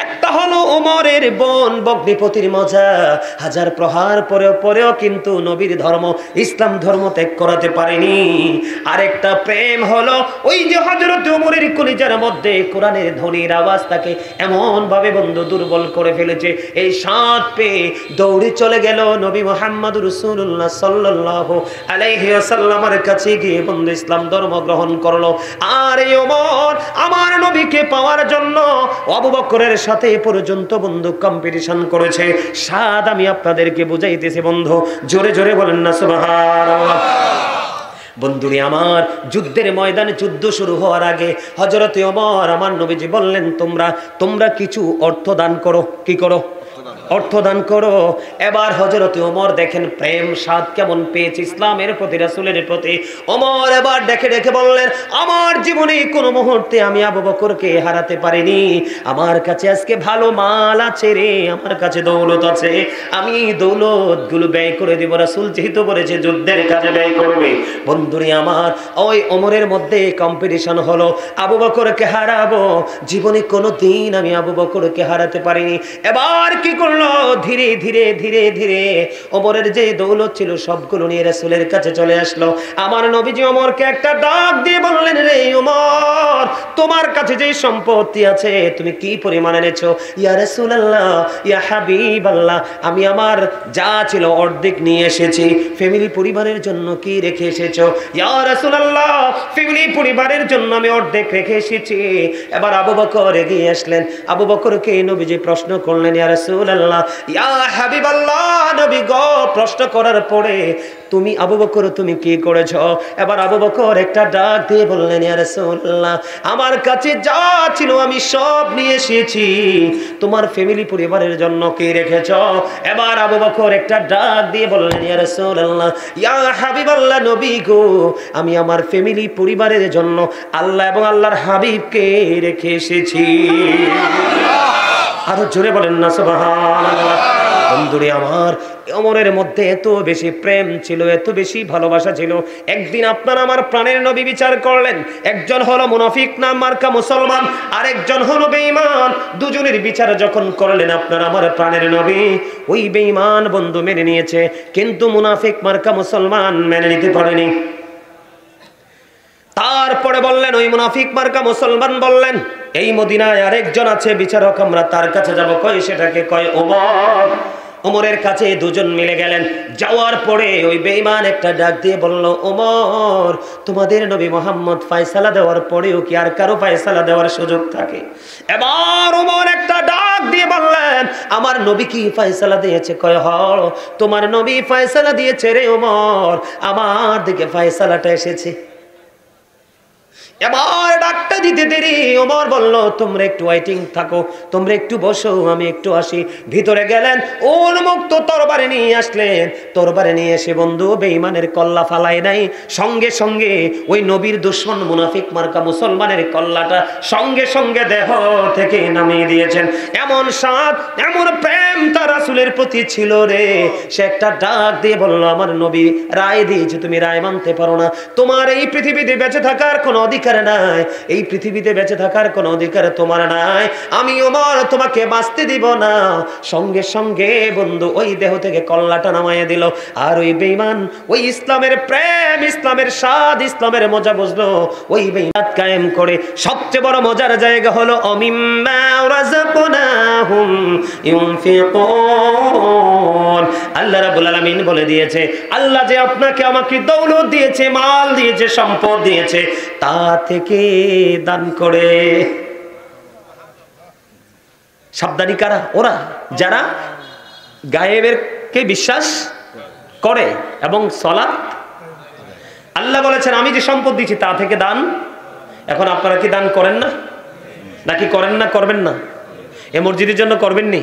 একটা এটা হলো ওমরের বোন বগ্নিপতির মজা। হাজার প্রহার পরেও কিন্তু নবীর ধর্ম ইসলাম ধর্ম ত্যাগ করাতে পারেনি। আরেকটা প্রেম হলো ওই যে হযরত ওমরের কলিজার মধ্যে কোরআনের ধ্বনির আওয়াজ তাকে এমন ভাবে বন্ধু দুর্বল করে ফেলেছে, এই সাত পেয়ে দৌড়ে চলে গেল নবী মুহাম্মদ রাসূলুল্লাহ সাল্লাল্লাহু আলাইহি ওয়াসাল্লামের কাছে গিয়ে বন্ধু ইসলাম ধর্ম গ্রহণ করলো। আর এই ওমর আমার নবীকে পাওয়ার জন্য আবু বকরের সাথে পর্যন্ত বন্ধু কম্পিটিশন করেছে। সাদ আমি আপনাদেরকে বুঝাইতেছি বন্ধু, জোরে জোরে বলেন না সুবহানাল্লাহ। বন্ধুরে আমার, যুদ্ধের ময়দানে যুদ্ধ শুরু হওয়ার আগে হযরত ওমর আমার নবীজি বললেন, তোমরা কিছু অর্থ দান করো। কি করো? অর্থ দান করো। এবার হযরত ওমর দেখেন প্রেম স্বাদ কেমন পেয়েছে ইসলামের প্রতি, রাসূলের প্রতি। ওমর এবার ডেকে বললেন, আমার জীবনে কোনো মুহূর্তে আমি আবু বকরকে হারাতে পারিনি। আমার কাছে আজকে ভালো মাল আছে রে, আমার কাছে দৌলত আছে, আমি দৌলত গুলো ব্যয় করে দিব। রাসূল যেহেতু বলেছে যুদ্ধের কাজে ব্যয় করবে। বন্ধুরে আমার, ওই ওমরের মধ্যে কম্পিটিশন হলো, আবু বকরকে হারাবো। জীবনে কোনো দিন আমি আবু বকরকে হারাতে পারিনি। এবার কি করলো? ধীরে ধীরে ধীরে ধীরে ওমরের যে দৌলত ছিল সবগুলো নিয়ে রাসূলের কাছে চলে আসলো। আমার নবীজি ওমরকে একটা ডাক দিয়ে বললেন, রে ওমর, তোমার কাছে যে সম্পত্তি আছে তুমি কি পরিমাণ এনেছো? ইয়া রাসূলুল্লাহ, ইয়া হাবিবাল্লাহ, আমি আমার যা ছিল অর্ধেক নিয়ে এসেছি। ফ্যামিলি পরিবারের জন্য কি রেখে এসেছো? ইয়া রাসূলুল্লাহ, ফ্যামিলি পরিবারের জন্য আমি অর্ধেক রেখে এসেছি। এবার আবু বকর এগিয়ে আসলেন। আবু বকরকে নবীজি প্রশ্ন করলেন, ইয়া রাসূলুল্লাহ, ইয়া হাবিবাল্লাহ, নবী গো, প্রশ্ন করার পরে তুমি আবু বকর তুমি কি করেছো? এবার আবু বকর একটা ডাক দিয়ে বললেন, ইয়া রাসূলুল্লাহ, আমার কাছে যা ছিল আমি সব নিয়ে এসেছি। তোমার ফ্যামিলি পরিবারের জন্য কি রেখেছো? এবার আবু বকর একটা ডাক দিয়ে বললেন, ইয়া রাসূলুল্লাহ, ইয়া হাবিবাল্লাহ, নবী গো, আমি আমার ফ্যামিলি পরিবারের জন্য আল্লাহ এবং আল্লাহর হাবিবকে রেখে এসেছি। আরো জোরে বলেন না সুবহানাল্লাহ। বন্ধুরে আমার, ওমরের মধ্যে এত বেশি প্রেম ছিল, এত বেশি ভালোবাসা ছিল। একদিন আপনার আমার প্রাণের নবী বিচার করলেন, একজন হলো মুনাফিক নাম মার্কা মুসলমান, আরেকজন হলো বেঈমান। দুজনের বিচার যখন করলেন আপনার আমার প্রাণের নবী, ওই বেঈমান বন্ধু মেনে নিয়েছে, কিন্তু মুনাফিক মার্কা মুসলমান মেনে নিতে পারেনি। তারপরে বললেন, ওই মুনাফিক মার্কা মুসলমান বললেন, এই মদিনায় আরেকজন আছে বিচারক, আমরা তার কাছে যাব। কয় সেটাকে? কয় ওমর। ওমরের কাছে দুজন মিলে গেলেন। যাওয়ার পরে ওই বেঈমান একটা ডাক দিয়ে বলল, ওমর, তোমাদের নবী মুহাম্মদ ফয়সালা দেওয়ার পরেও কি আর কারো ফয়সালা দেওয়ার সুযোগ থাকে? এবার ওমর একটা ডাক দিয়ে বললেন, আমার নবী কি ফয়সালা দিয়েছে? কয় হ, তোমার নবী ফয়সালা দিয়েছে রে ওমর, আমার দিকে ফয়সালাটা এসেছে। এবার ডাকটা দিতে দেরি, ওমর বলল, তোমরা একটু ওয়েটিং থাকো, তোমরা একটু বসো, আমি একটু আসি। ভিতরে গেলেন, উন্মুক্ত তরবারি নিয়ে আসলেন। তরবারি নিয়ে এসে বন্ধু বেঈমানের কল্লা ফালাই নাই, সঙ্গে সঙ্গে ওই নবীর দুশমন মুনাফিক মার্কা মুসলমানের কল্লাটা সঙ্গে সঙ্গে দেহ থেকে নামিয়ে দিয়েছেন। এমন সাদ, এমন প্রেম তার রাসূলের প্রতি ছিল রে, সে একটা ডাক দিয়ে বলল, আমার নবী রায় দিয়েছে, তুমি রায় মানতে পারো না, তোমার এই পৃথিবীতে বেঁচে থাকার কোনো অধিকার নাই, এই পৃথিবীতে বেঁচে থাকার কোনো অধিকার তোমার নাই, আমি ওমর তোমাকে বাঁচতে দিব না। সঙ্গে সঙ্গে বন্ধু ওই দেহ থেকে কল্লাটা নামাইয়া দিল। আর ওই বেঈমান ওই ইসলামের প্রেম, ইসলামের স্বাদ, ইসলামের মজা বুঝলো, ওই বেঈমান কায়েম করে। সবচেয়ে বড় মজার জায়গা হলো অমিম্মা রাযাকনাহুম ইউনফিকুন। আল্লাহ রাব্বুল আলামিন বলে দিয়েছে, আল্লাহ যে আপনাকে আমাকে দৌলত দিয়েছে, মাল দিয়েছে, সম্পদ দিয়েছে, তা থেকে দান করে। সাবধানী কারা? ওরা যারা গায়েবের কে বিশ্বাস করে এবং সালাত। আল্লাহ বলেছেন, আমি যে সম্পদ দিয়েছি তা থেকে দান। এখন আপনারা কি দান করেন না? নাকি করেন না? করবেন না? এ মসজিদের জন্য করবেননি?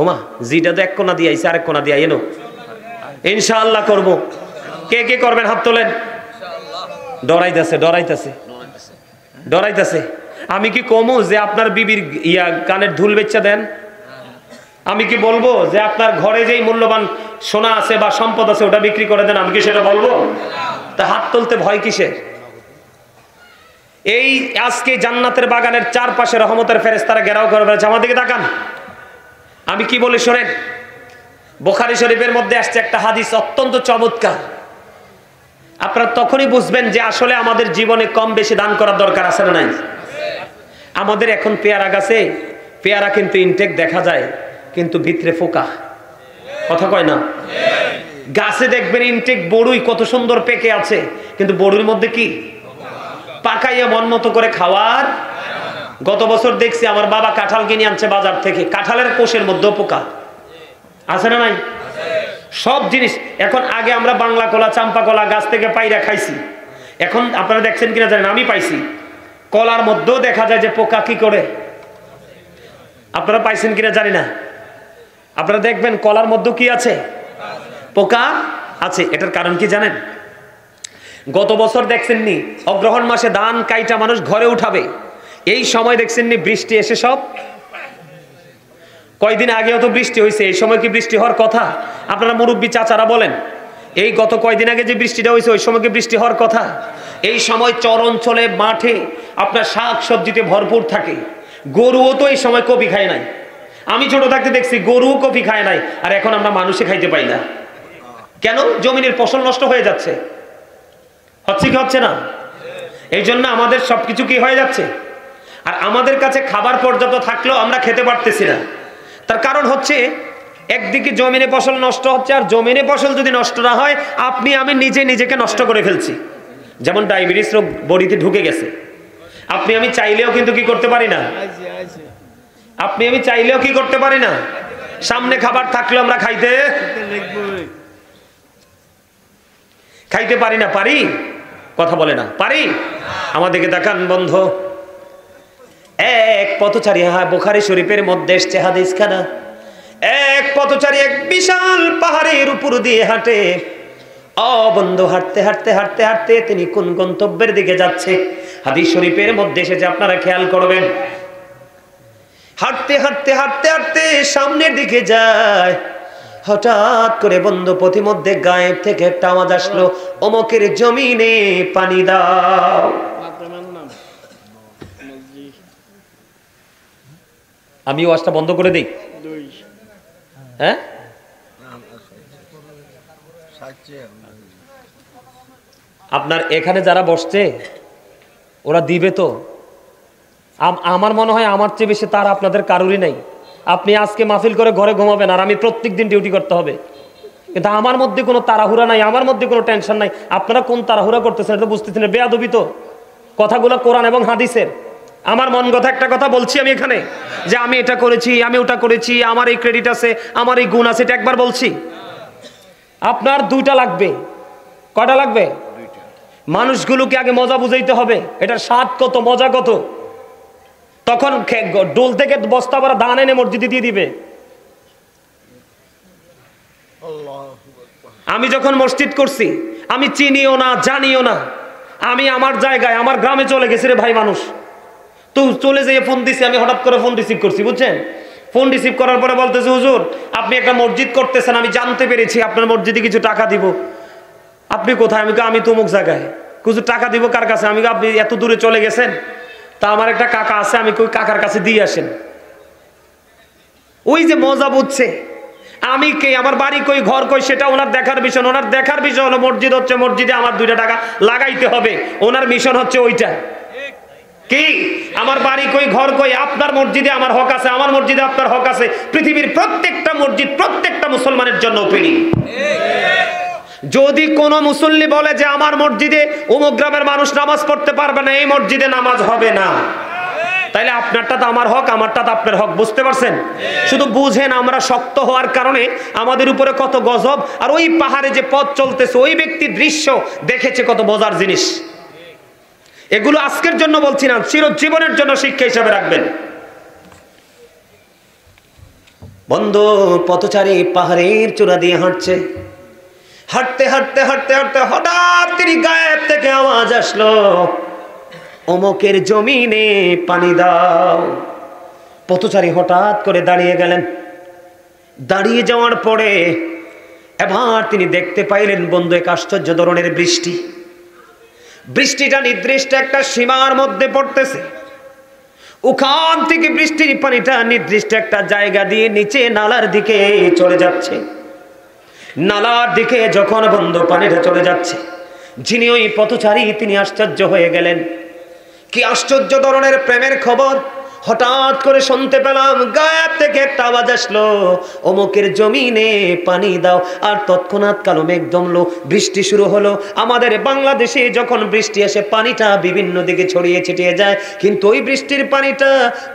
ওমা, জিটা তো এক কোনা দিয়ে আইছে, আরেক কোনা দিয়ে এনো। ইনশাআল্লাহ করব। কে কে করবেন হাত তোলেন। ডরাইতেছে, ডরাইতেছে, ডরাইতেছে। আমি কি কমু যে আপনার বিবির কানের ধুল বেচা দেন? আমি কি বলবো যে আপনার ঘরে যেই মূল্যবান সোনা আছে বা সম্পদ আছে ওটা বিক্রি করে দেন? আমি কি সেটা বলবো? তা হাত তুলতে ভয় কিসের? এই আজকে জান্নাতের বাগানের চারপাশে রহমতের ফেরেশতারা ঘেরাও করে ফেলেছে। আমার দিকে তাকান, আমি কি বলি শোনেন। বুখারী শরীফের মধ্যে আসছে একটা হাদিস, অত্যন্ত চমৎকার। আপনারা তখনই বুঝবেন যে আসলে আমাদের জীবনে কম বেশি দান করার দরকার আছে না নাই। আমাদের এখন পেয়ারা গাছে পেয়ারা কিন্তু ইনটেক দেখা যায়, কিন্তু ভিতরে ফোকা, কথা কয় না। গাছে দেখবেন ইনটেক বড়ুই কত সুন্দর পেকে আছে, কিন্তু বড়ুর মধ্যে কি পাকাইয়া মন মতো করে খাওয়ার। গত বছর দেখছি আমার বাবা কাঁঠাল কিনে আনছে বাজার থেকে, কাঁঠালের কোষের মধ্যেও পোকা আছে না নাই। সব জিনিস এখন, আগে আমরা বাংলা কলা চাম্পা কলা গাছ থেকে পাইরা খাইছি, এখন আপনারা দেখছেন কিনা জানেন, আমি পাইছি কলার মধ্যেও দেখা যায় যে পোকা কি করে। আপনারা পাইছেন কিনা জানি না। আপনারা দেখবেন কলার মধ্যে কি আছে, পোকা আছে। এটার কারণ কি জানেন? গত বছর দেখছেননি অগ্রহণ মাসে ধান কাইটা মানুষ ঘরে উঠাবে, এই সময় দেখছেননি বৃষ্টি এসে সব। কয়দিন আগেও তো বৃষ্টি হয়েছে, এই সময় কি বৃষ্টি হওয়ার কথা? আপনারা মুরব্বী চাচারা বলেন, এই গত কয়দিন আগে যে বৃষ্টিটা হয়েছে ওই সময় কি বৃষ্টি হওয়ার কথা? এই সময় চর অঞ্চলে মাঠে আপনার শাক সবজিতে ভরপুর থাকে। গরুও তো এই সময় কপি খায় নাই। আমি ছোট থাকতে দেখছি গরুও কপি খায় নাই, আর এখন আমরা মানুষে খাইতে পাই না। কেন? জমিনের ফসল নষ্ট হয়ে যাচ্ছে। হচ্ছে কি হচ্ছে না? এই জন্য আমাদের সবকিছু কি হয়ে যাচ্ছে। আর আমাদের কাছে খাবার পর্যাপ্ত থাকলেও আমরা খেতে পারতেছি না। তার কারণ হচ্ছে একদিকে জমিনে ফসল নষ্ট হচ্ছে, আর জমিনে ফসল যদি নষ্ট না হয় আপনি আমি নিজেকে নষ্ট করে ফেলছি। যেমন ডায়াবেটিস রোগ বডিতে ঢুকে গেছে, আপনি আমি চাইলেও কিন্তু কি করতে পারি না। আপনি আমি চাইলেও কি করতে পারি না। সামনে খাবার থাকলেও আমরা খাইতে পারি না। পারি? কথা বলে না, পারি। আমাদেরকে দেখান বন্ধ। এক পথচারী, হ্যাঁ বুখারী শরীফের মধ্যে এসেছে হাদিসখানা, এক পথচারী এক বিশাল পাহাড়ের উপর দিয়ে হাঁটে। বন্ধু, হাঁটতে হাঁটতে হাঁটতে হাঁটতে তিনি কোন গন্তব্যের দিকে যাচ্ছে হাদিস শরীফের মধ্যে এসেছে, আপনারা খেয়াল করবেন। হাঁটতে হাঁটতে হাঁটতে হাঁটতে সামনের দিকে যায়, হঠাৎ করে বন্ধু পথিমধ্যে গায়েব থেকে একটা আওয়াজ আসলো, অমকের জমিনে পানি দাও। আমি ওয়াজটা বন্ধ করে দিই। হ্যাঁ, আপনার এখানে যারা বসছে ওরা দিবে তো। আমার মনে হয় আমার চেয়ে বেশি তারা আপনাদের কারোরই নাই। আপনি আজকে মাহফিল করে ঘরে ঘুমাবেন, আর আমি প্রত্যেক দিন ডিউটি করতে হবে। কিন্তু আমার মধ্যে কোনো তাড়াহুড়া নাই, আমার মধ্যে কোনো টেনশন নাই। আপনারা কোন তাড়াহুড়া করতেছেন এটা বুঝতেছেন? বেয়াদবি তো কথাগুলো কোরআন এবং হাদিসের। আমার মন কথা একটা কথা বলছি আমি এখানে, যে আমি এটা করেছি, আমি ওটা করেছি, আমার এই ক্রেডিট আছে, আমার এই গুণ আছে, এটা একবার বলছি। আপনার দুইটা লাগবে। কয়টা লাগবে? মানুষগুলোকে আগে মজা বুঝাইতে হবে, এটার স্বাদ কত, মজা কত। তখন ডোল থেকে বস্তা ভরা ধান এনে মসজিদে দিয়ে দিবে। আমি যখন মসজিদ করছি আমি চিনিও না জানিও না, আমি আমার জায়গায় আমার গ্রামে চলে গেছি রে ভাই। মানুষ তো চলে যেয়ে ফোন দিছি, আমি হঠাৎ করে ফোন রিসিভ করছি, বুঝছেন? ফোন রিসিভ করার পরে বলতেছে, হুজুর আপনি একটা মসজিদ করতেছেন, আমি জানতে পেরেছি আপনার মসজিদে কিছু টাকা দিব। আপনি কোথায়? আমি তো অমুক জায়গায়। কিছু টাকা দিব কার কাছে? আমি আপনি এত দূরে চলে গেছেন, তা আমার একটা কাকা আছে, আমি কই কাকার কাছে দিয়ে আসেন। ওই যে মজা বুঝছে। আমি কে, আমার বাড়ি কই, ঘর কই, সেটা ওনার দেখার বিষয়। ওনার দেখার বিষয় হলো মসজিদ হচ্ছে, মসজিদে আমার 2 টাকা লাগাইতে হবে। ওনার মিশন হচ্ছে ওইটা। কি আমার বাড়ি কই, ঘর কই, আপনার মসজিদে আমার হক আছে, আমার মসজিদে আপনার হক আছে। পৃথিবীর প্রত্যেকটা মসজিদ প্রত্যেকটা মুসলমানের জন্য ওপেনিং। যদি কোন মুসল্লি বলে যে আমার মসজিদে অমুক গ্রামের মানুষ নামাজ পড়তে পারবে না, এই মসজিদে নামাজ হবে না, তাইলে আপনারটা তো আমার হক, আমারটা তো আপনার হক। বুঝতে পারছেন? শুধু বুঝেন আমরা শক্ত হওয়ার কারণে আমাদের উপরে কত গজব। আর ওই পাহাড়ে যে পথ চলতেছে ওই ব্যক্তি দৃশ্য দেখেছে কত মজার জিনিস। এগুলো আজকের জন্য বলছি না, চিরজীবনের জন্য শিক্ষা হিসাবে রাখবেন। বন্ধু, পথচারী পাহাড়ের চূড়া দিয়ে হাঁটছে। হাঁটতে হাঁটতে হাঁটতে হাঁটতে হঠাৎ তিনি গায়েব থেকে আওয়াজ আসলো, অমকের জমিনে পানি দাও। পথচারী হঠাৎ করে দাঁড়িয়ে গেলেন। দাঁড়িয়ে যাওয়ার পরে এবার তিনি দেখতে পাইলেন বন্ধু এক আশ্চর্য ধরনের বৃষ্টি। বৃষ্টিটা নির্দিষ্ট একটা সীমার মধ্যে পড়তেছে, ওখান থেকে বৃষ্টির পানিটা নির্দিষ্ট একটা জায়গা দিয়ে নিচে নালার দিকে চলে যাচ্ছে। নালার দিকে যখন বন্ধু পানিটা চলে যাচ্ছে, যিনি ওই পথচারী তিনি আশ্চর্য হয়ে গেলেন। কি আশ্চর্য ধরনের প্রেমের খবর! হঠাৎ করে শুনতে পেলাম গায়েব থেকে একটা আওয়াজ আসলো, অমুকের জমিনে পানি দাও। আর তৎক্ষণাৎ কালো মেঘ জমলো, বৃষ্টি শুরু হলো। আমাদের বাংলাদেশে যখন বৃষ্টি আসে পানিটা বিভিন্ন দিকে ছড়িয়ে ছিটিয়ে যায়, কিন্তু ওই বৃষ্টির পানিটা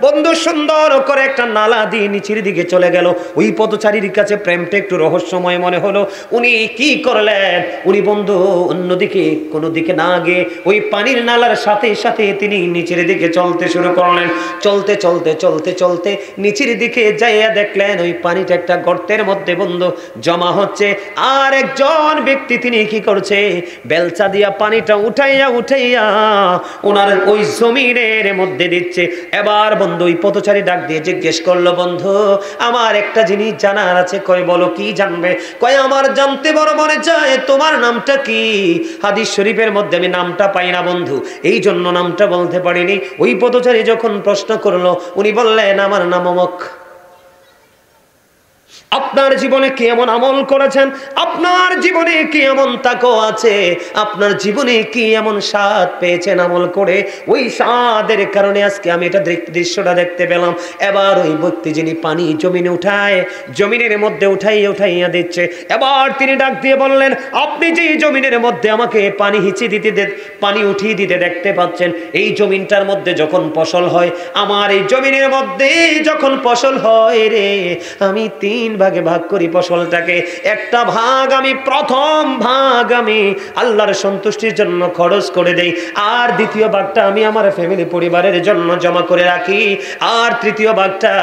বন্ধু সুন্দর করে একটা নালা দিয়ে নিচের দিকে চলে গেল। ওই পথচারীর কাছে প্রেমটা একটু রহস্যময় মনে হলো। উনি কি করলেন? উনি বন্ধু অন্যদিকে কোনো দিকে না গিয়ে ওই পানির নালার সাথে সাথে তিনি নিচের দিকে চলতে শুরু করলেন। চলতে চলতে চলতে চলতে নিচের দিকে যাইয়া দেখলেন ওই পানিটা একটা গর্তের মধ্যে বন্ধু জমা হচ্ছে। আর একজন ব্যক্তি তিনি কি করছে, বেলচা দিয়া পানিটা উঠাইয়া উঠাইয়া ওনার ওই জমিনের মধ্যে দিচ্ছে। এবার বন্ধু ওই পথচারী ডাক দিয়ে জিজ্ঞেস করলো, বন্ধু আমার একটা জিনিস জানার আছে। কয় বলো, কি জানবে? কয় আমার জানতে বড় মনে চায় তোমার নামটা কি। হাদিস শরীফের মধ্যে আমি নামটা পাই না বন্ধু, এই জন্য নামটা বলতে পারিনি। ওই পথচারী যখন প্রশ্ন করলো, উনি বললেন আমার নাম অমুক। আপনার জীবনে কি এমন আমল করেছেন? আপনার জীবনে কি এমন তাকওয়া আছে? আপনার জীবনে কি এমন স্বাদ পেয়েছেন আমল করে? ওই স্বাদের কারণে আজকে আমি এটা দৃশ্যটা দেখতে পেলাম। এবার ওই ব্যক্তি যিনি পানি জমিনে উঠায়, জমিনের মধ্যে উঠাইয়া দিচ্ছে, এবার তিনি ডাক দিয়ে বললেন, আপনি যে জমিনের মধ্যে আমাকে পানি পানি উঠিয়ে দিতে দেখতে পাচ্ছেন, এই জমিনটার মধ্যে যখন ফসল হয়, আমার এই জমিনের মধ্যে যখন ফসল হয় রে, আমি 3 ভাগে ভাগ করি ফসলটাকে। একটা ভাগ আমি, প্রথম ভাগ আমি আল্লাহর সন্তুষ্টির জন্য খরচ করে দেই, আর দ্বিতীয় ভাগটা আমি আমার ফ্যামিলি পরিবারের জন্য জমা করে রাখি, আর তৃতীয় ভাগটা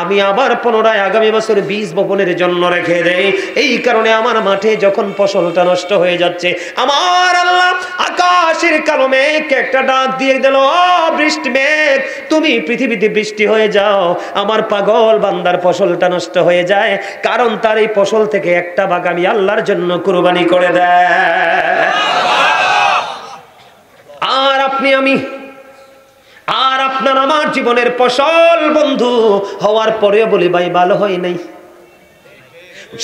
আমি আবার পুনরায় আগামী বছর বীজ বপনের জন্য রেখে দেই। এই কারণে আমার মাঠে যখন ফসলটা নষ্ট হয়ে যাচ্ছে, আমার আল্লাহ আকাশের কালো মেঘ একটা ডাক দিয়ে দিল, বৃষ্টি মেঘ তুমি পৃথিবীতে বৃষ্টি হয়ে যাও। আমার পাগল বান্দার ফসলটা নষ্ট হয়ে যায়, কারণ তার এই ফসল থেকে একটা ভাগ আমি আল্লাহর জন্য কুরবানি করে দেয়। আর আপনি আমি আর আপনার আমার জীবনের ফসল বন্ধু হওয়ার পরেও বলি ভাই ভালো হয় নাই।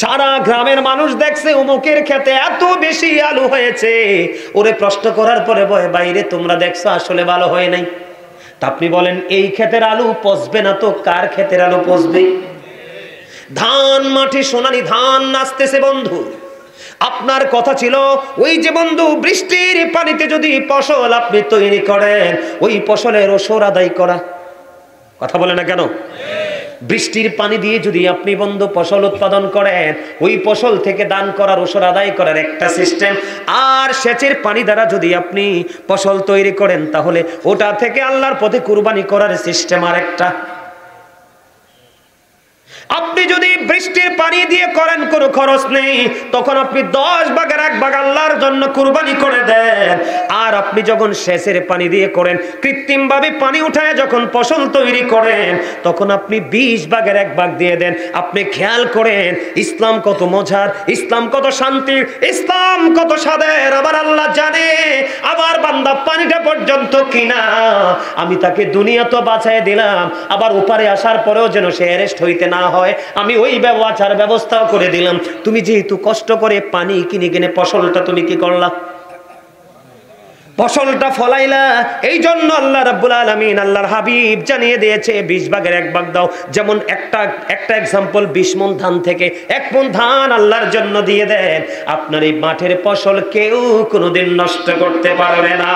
সারা গ্রামের মানুষ দেখছে অমুকের ক্ষেতে এত বেশি আলু হয়েছে, ওরে প্রশ্ন করার পরে বলে বাইরে তোমরা দেখছো আসলে ভালো হয় নাই। তা আপনি বলেন এই ক্ষেতের আলু পচবে না তো কার ক্ষেতের আলু পচবে? ধান মাঠে সোনালি ধান নাচতেছে বন্ধু। আপনার কথা ছিল ওই যে বন্ধু বৃষ্টির পানিতে যদি ফসল আপনি তৈরি করেন, ওই ফসলের ওসর আদায় করা। কথা বলে না কেন? বৃষ্টির পানি দিয়ে যদি আপনি বন্ধু ফসল উৎপাদন করেন, ওই ফসল থেকে দান করার ওসর আদায় করার একটা সিস্টেম। আর সেচের পানি দ্বারা যদি আপনি ফসল তৈরি করেন, তাহলে ওটা থেকে আল্লাহর পথে কুরবানি করার সিস্টেম আর একটা। আপনি যদি বৃষ্টির পানি দিয়ে করেন কোনো খরচ নেই, তখন আপনি 10 ভাগের 1 ভাগ আল্লাহর জন্য কুরবানি করে দেন। আর আপনি যখন সেচের পানি দিয়ে করেন, কৃত্রিম ভাবে পানি উঠায় যখন ফসল তৈরি করেন, তখন আপনি 20 ভাগের 1 ভাগ দিয়ে দেন। আপনি খেয়াল করেন ইসলাম কত মজার, ইসলাম কত শান্তির, ইসলাম কত স্বাদের। আবার আল্লাহ জানে আবার বান্দা পানিটা পর্যন্ত কিনা আমি তাকে দুনিয়া তো বাঁচায় দিলাম, আবার ওপারে আসার পরেও যেন সে অ্যারেস্ট হইতে না হয়, আমি ওই ব্যবস্থাও করে দিলাম। তুমি যেহেতু কষ্ট করে পানি কিনে ফসলটা তুমি কি করলা? ফসলটা ফলাইলা। এই জন্য আল্লাহ রাব্বুল আলামিন আল্লাহর হাবিব জানিয়ে দিয়েছে 20 ভাগের 1 ভাগ দাও। যেমন একটা এক্সাম্পল, 20 মণ ধান থেকে 1 মণ ধান আল্লাহর জন্য দিয়ে দেন, আপনার এই মাঠের ফসল কেউ কোনোদিন নষ্ট করতে পারবে না।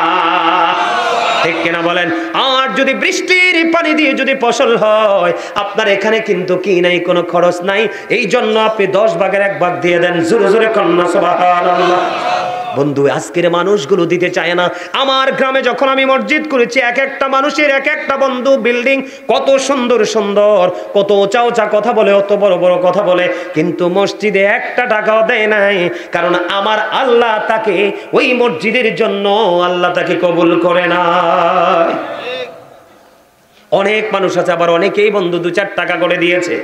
ঠিক কিনা বলেন? আর যদি বৃষ্টির পানি দিয়ে যদি ফসল হয়, আপনার এখানে কিন্তু কি নাই, কোনো খরচ নাই। এই জন্য আপনি 10 ভাগের 1 ভাগ দিয়ে দেন। জোরে জোরে কন্যা সুবহানাল্লাহ। বন্ধু আজকের মানুষগুলো দিতে চায় না। আমার গ্রামে যখন আমি মসজিদ করেছি, এক একটা মানুষের এক একটা বন্ধু বিল্ডিং, কত সুন্দর সুন্দর, কত উঁচা উঁচা কথা বলে, অত বড় বড় কথা বলে, কিন্তু মসজিদে 1 টাকাও দেয় নাই। কারণ আমার আল্লাহ তাকে ওই মসজিদের জন্য আল্লাহ তাকে কবুল করে না। অনেক মানুষ আছে, আবার অনেকেই বন্ধু 2-4 টাকা করে দিয়েছে।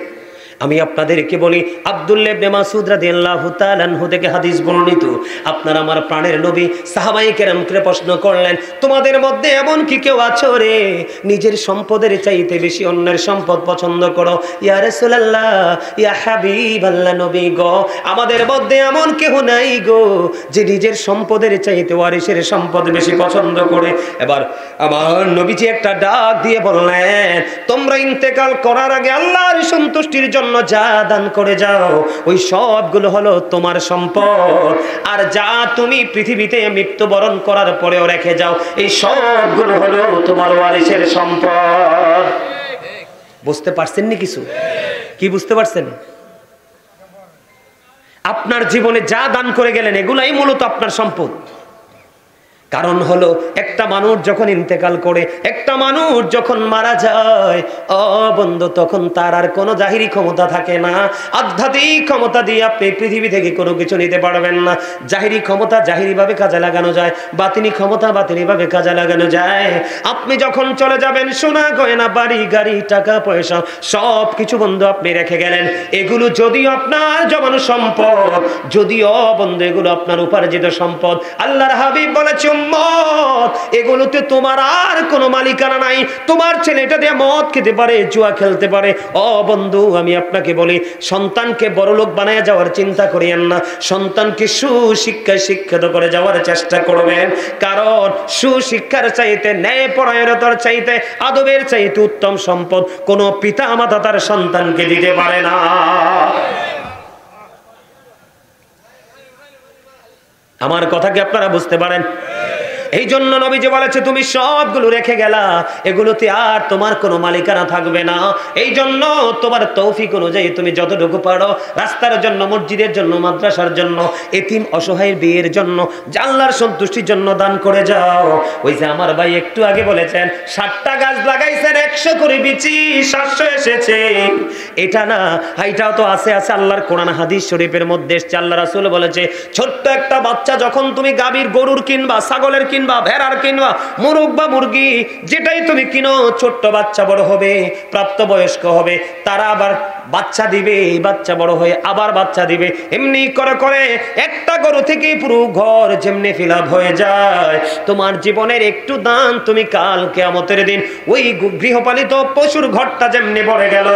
আমি আপনাদেরকে বলি, আব্দুল্লাহ ইবনে মাসউদ রাদিয়াল্লাহু তাআলা আনহু থেকে হাদিস বর্ণিত, আপনার আমার প্রাণের নবী সাহাবায়ে কেরামকে প্রশ্ন করলেন, তোমাদের মধ্যে এমন কি কেউ আছো রে নিজের সম্পদের চাইতে বেশি অন্যের সম্পদ পছন্দ করো? ইয়া রাসূলুল্লাহ, ইয়া হাবিবাল্লাহ, নবী গো, আমাদের মধ্যে এমন কেউ নাই গো যে নিজের সম্পদের চাইতে ওয়ারিসের সম্পদ বেশি পছন্দ করে। এবার আমার নবীজি একটা ডাক দিয়ে বললেন, তোমরা ইন্তেকাল করার আগে আল্লাহর সন্তুষ্টির জন্য যা দান করে যাও, ওই সবগুলো হলো তোমার সম্পদ। আর যা তুমি পৃথিবীতে মৃত্যুবরণ করার পরেও রেখে যাও, এই সবগুলো হলো তোমার ওয়ারিসের সম্পদ। বুঝতে পারছেন নি কিছু? কি বুঝতে পারছেন? আপনার জীবনে যা দান করে গেলেন এগুলাই মূলত আপনার সম্পদ। কারণ হলো একটা মানুষ যখন ইন্তেকাল করে, একটা মানুষ যখন মারা যায়, ও বন্ধু, তখন তার আর কোনো জাহিরি ক্ষমতা থাকে না। আধ্যাত্মিক ক্ষমতা দিয়ে আপনি পৃথিবী থেকে কোনো কিছু নিতে পারবেন না। জাহিরি ক্ষমতা জাহিরি ভাবে কাজে লাগানো যায়, বাতিনি ক্ষমতা বাতিনি ভাবে কাজে লাগানো যায়। আপনি যখন চলে যাবেন, সোনা গয়না বাড়ি গাড়ি টাকা পয়সা সব কিছু বন্ধু আপনি রেখে গেলেন। এগুলো যদিও আপনার জমানো সম্পদ, যদিও বন্ধু এগুলো আপনার উপার্জিত সম্পদ, আল্লাহর হাবিব বলেছে, এগুলোতে তোমার আর কোনো মালিকানা নাই। তোমার ছেলেটা দিয়ে মদ খেতে পারে, জুয়া খেলতে পারে। ও বন্ধু, আমি আপনাকে বলি, সন্তানকে বড়লোক বানায় যাওয়ার চিন্তা করিয়েন না, সন্তানকে সুশিক্ষায় শিক্ষিত করে যাওয়ার চেষ্টা করবেন। কারণ সুশিক্ষার চাইতে, ন্যায় পরায়ণতার চাইতে, আদবের চাইতে উত্তম সম্পদ কোনো পিতা মাতা তার সন্তানকে দিতে পারে না। আমার কথা কি আপনারা বুঝতে পারেন? এই জন্য নবীজি বলেছে, তুমি সবগুলো রেখে গেলা, এগুলোতে আর তোমার কোনো মালিকানা থাকবে না। এই জন্য তোমার তৌফিক অনুযায়ী তুমি যতটুকু পারো, রাস্তার জন্য, মসজিদের জন্য, মাদ্রাসার জন্য, এতিম অসহায়ের বিয়ের জন্য, আল্লাহর সন্তুষ্টির জন্য দান করে যাও। ওই যে আমার ভাই একটু আগে বলেছেন 60টা গাছ লাগাইছেন, 100 করে বিচি 700 এসেছে। এটা না, এটাও তো আছে আল্লাহর কোরআন হাদিস শরীফের মধ্যে এসেছে। আল্লাহ রাসূল বলেছে, ছোট্ট একটা বাচ্চা যখন তুমি গাভীর, গরুর কিনবা, ছাগলের কিনবা, ভেড়ার কিনবা, মুরগ বা মুরগি, যেটাই তুমি কিনো, ছোট্ট বাচ্চা বড় হবে, প্রাপ্তবয়স্ক হবে, তারা আবার বাচ্চা দিবে, বাচ্চা বড় হয়ে আবার বাচ্চা দিবে। এমনি করে করে একটা গরু থেকে পুরো ঘর যেমনি ফিলাপ হয়ে যায়। তোমার জীবনের একটু দান তুমি কাল কিয়ামতের দিন ওই গৃহপালিত পশুর ঘরটা যেমনি ভরে গেল,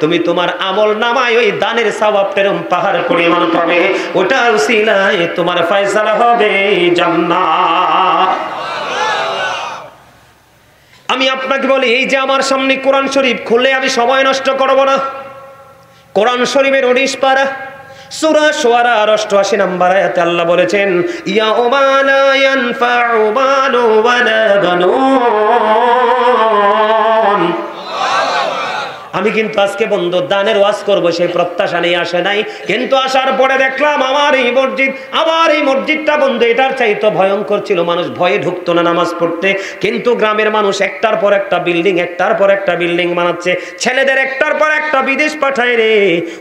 তুমি তোমার আমল নামায় ওই দানের সওয়াবটার পাহাড় পরিমাণ পাবে। ওটা উসিলায় তোমার ফয়সালা হবে জান্নাত। আমি আপনাকে বলি, এই যে আমার সামনে কোরআন শরীফ খুললে আমি সময় নষ্ট করব না। কোরআন শরীফের 19 পারা সূরা শুআরা 88 নম্বর আয়াতে আল্লাহ বলেছেন, ইয়াউমা লা ইয়ানফাউ মালু ওয়ালা বানুন। আমি কিন্তু আজকে বন্ধু দানের ওয়াজ করব সেই প্রত্যাশা নিয়ে আসে নাই, কিন্তু আসার পরে দেখলাম আমার এই মসজিদটা বন্ধু এটার চাইতে ভয়ঙ্কর ছিল। মানুষ ভয়ে ঢুকতো না নামাজ পড়তে, কিন্তু গ্রামের মানুষ একটার পর একটা বিল্ডিং, একটার পর একটা বিল্ডিং বানাচ্ছে, ছেলেদের একটার পর একটা বিদেশ পাঠায় রে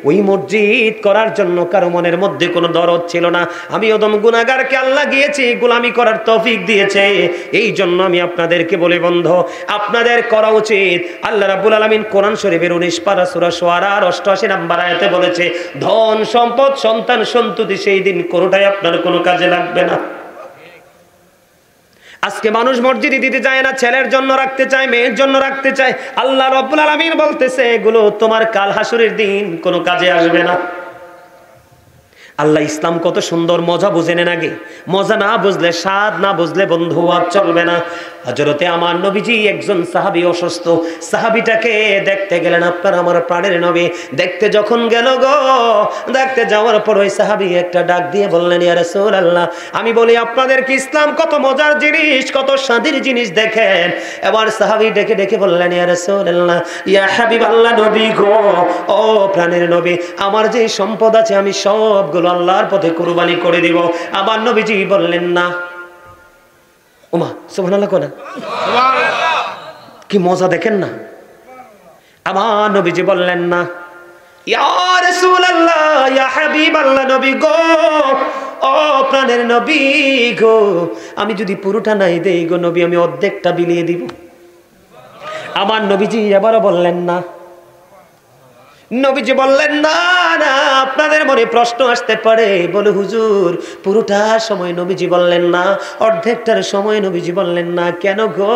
ওই মসজিদ করার জন্য। কারো মনের মধ্যে কোনো দরদ ছিল না। আমি ওদম গুনাহগারকে আল্লাহ গিয়েছি গোলামি করার তৌফিক দিয়েছে। এই জন্য আমি আপনাদেরকে বলি বন্ধু, আপনাদের করা উচিত। আল্লাহ রাব্বুল আলামিন কোরআন শরীফের 19 পারা সূরা শুআরা 88 নম্বর আয়াতে বলেছে, ধন সম্পদ সন্তান সন্ততি সেই দিন কোনোটাই আপনার কোনো কাজে লাগবে না। আজকে মানুষ মসজিদে দিতে চায় না, ছেলের জন্য রাখতে চায়, মেয়ের জন্য রাখতে চায়। আল্লাহ রাব্বুল আলামিন বলতেছে, এগুলো তোমার কাল হাসরের দিন কোনো কাজে আসবে না। আল্লাহ ইসলাম কত সুন্দর, মজা বুঝে নেন আগে। মজা না বুঝলে, স্বাদ না বুঝলে বন্ধু আর চলবে না। হযরতে আমার নবীজি একজন সাহাবী অসুস্থ, সাহাবীটাকে দেখতে গেলেন আপনার আমার প্রাণের নবী। দেখতে যখন গেল গো, দেখতে যাওয়ার পর ওই সাহাবী একটা ডাক দিয়ে বললেন, ইয়া রাসূলুল্লাহ, আমি বলি আপনাদের কি ইসলাম কত মজার জিনিস, কত স্বাদের জিনিস দেখেন। এবার সাহাবী ডেকে ডেকে বললেন, ইয়া রাসূলুল্লাহ, ইয়া হাবিবাল্লাহ, নবী গো, ও প্রাণের নবী, আমার যে সম্পদ আছে আমি সবগুলো আল্লাহর পথে কুরবানি করে দিব। আমার নবীজি বললেন না। ওমা সুবহানাল্লাহ কোনা, কি মজা দেখেন না। আমার নবীজি বললেন না, ইয়া রাসূলুল্লাহ, ইয়া হাবিবাল্লাহ, নবী গো, ও প্রাণের নবী গো, আমি যদি পুরোটা নাই দেই গো নবী, আমি অর্ধেকটা বিলিয়ে দিব। আমার নবীজি এবারও বললেন না। নবীজি বললেন, না না, আপনাদের মনে প্রশ্ন আসতে পারে, বলে হুজুর পুরোটা সময় নবীজি বললেন না, অর্ধেকটার সময় নবীজি বললেন না, কেন গো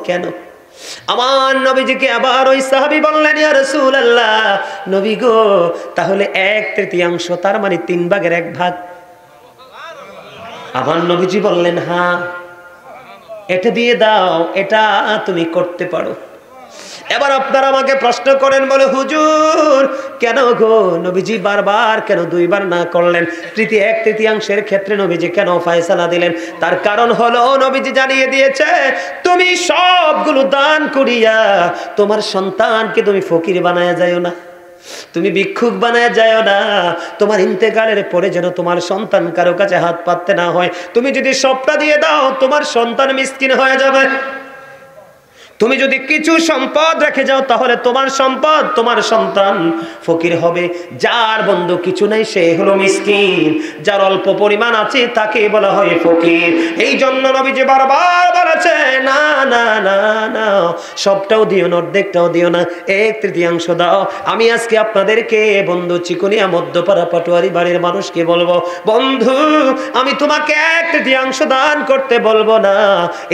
কেন? আমার নবীজিকে আবার ওই সাহাবী বললেন, ইয়া রাসূলুল্লাহ, নবী গো তাহলে 1/3, তার মানে 1/3 আমার নবীজি বললেন, হ্যাঁ এটা দিয়ে দাও, এটা তুমি করতে পারো। এবার আপনারা আমাকে প্রশ্ন করেন, বলে হুজুর কেন গো নবীজি বারবার কেন 2বার না করলেন? 1/3 ক্ষেত্রে নবীজি কেন ফয়সালা দিলেন? তার কারণ হলো নবীজি জানিয়ে দিয়েছে, তুমি সবগুলো দান করিয়া তোমার সন্তানকে তুমি ফকির বানায়া যাও না, তুমি ভিক্ষুক বানায় যাও না। তোমার ইন্তেকালের পরে যেন তোমার সন্তান কারো কাছে হাত পাততে না হয়। তুমি যদি সবটা দিয়ে দাও, তোমার সন্তান মিসকিন হয়ে যাবে। তুমি যদি কিছু সম্পদ রেখে যাও, তাহলে তোমার সম্পদ, তোমার সন্তান ফকির হবে। যার বন্ধু কিছু নাই সে হলো মিসকিন, যার অল্প পরিমাণ আছে তাকে বলা হয় ফকির। এই জন্য নবীজি বারবার বলেছে, না না না না, সবটাও দিও না, অর্ধেকটাও দিও না, 1/3 দাও। আমি আজকে আপনাদেরকে বন্ধু চিকুনিয়া মধ্যপাড়া পাটোয়ারি বাড়ির মানুষকে বলবো, বন্ধু আমি তোমাকে 1/3 দান করতে বলবো না।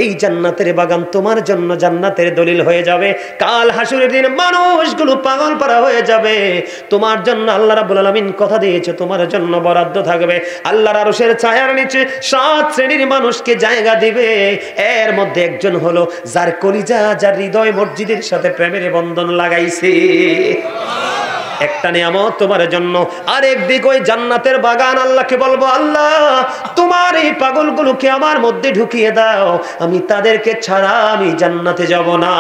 এই জান্নাতের বাগান তোমার জন্য জান্নাতের দলিল হয়ে যাবে। কাল হাসুরের দিন মানুষগুলো পাগল পারা হয়ে যাবে। তোমার জন্য আল্লাহ রাব্বুল আলামিন কথা দিয়েছে, তোমার জন্য বরাদ্দ থাকবে। আল্লাহর আরশের ছায়ার নিচে 7 শ্রেণীর মানুষকে জায়গা দিবে। এর মধ্যে একজন হলো যার কলিজা, যার হৃদয় মসজিদের সাথে প্রেমের বন্ধন লাগাইছে। একটা নিয়ামত তোমার জন্য। আর একদিক ওই জান্নাতের বাগান। আল্লাহকে বলবো, আল্লাহ তোমার এই পাগলগুলোকে আমার মধ্যে ঢুকিয়ে দাও, আমি তাদেরকে ছাড়া আমি জান্নাতে যাব না।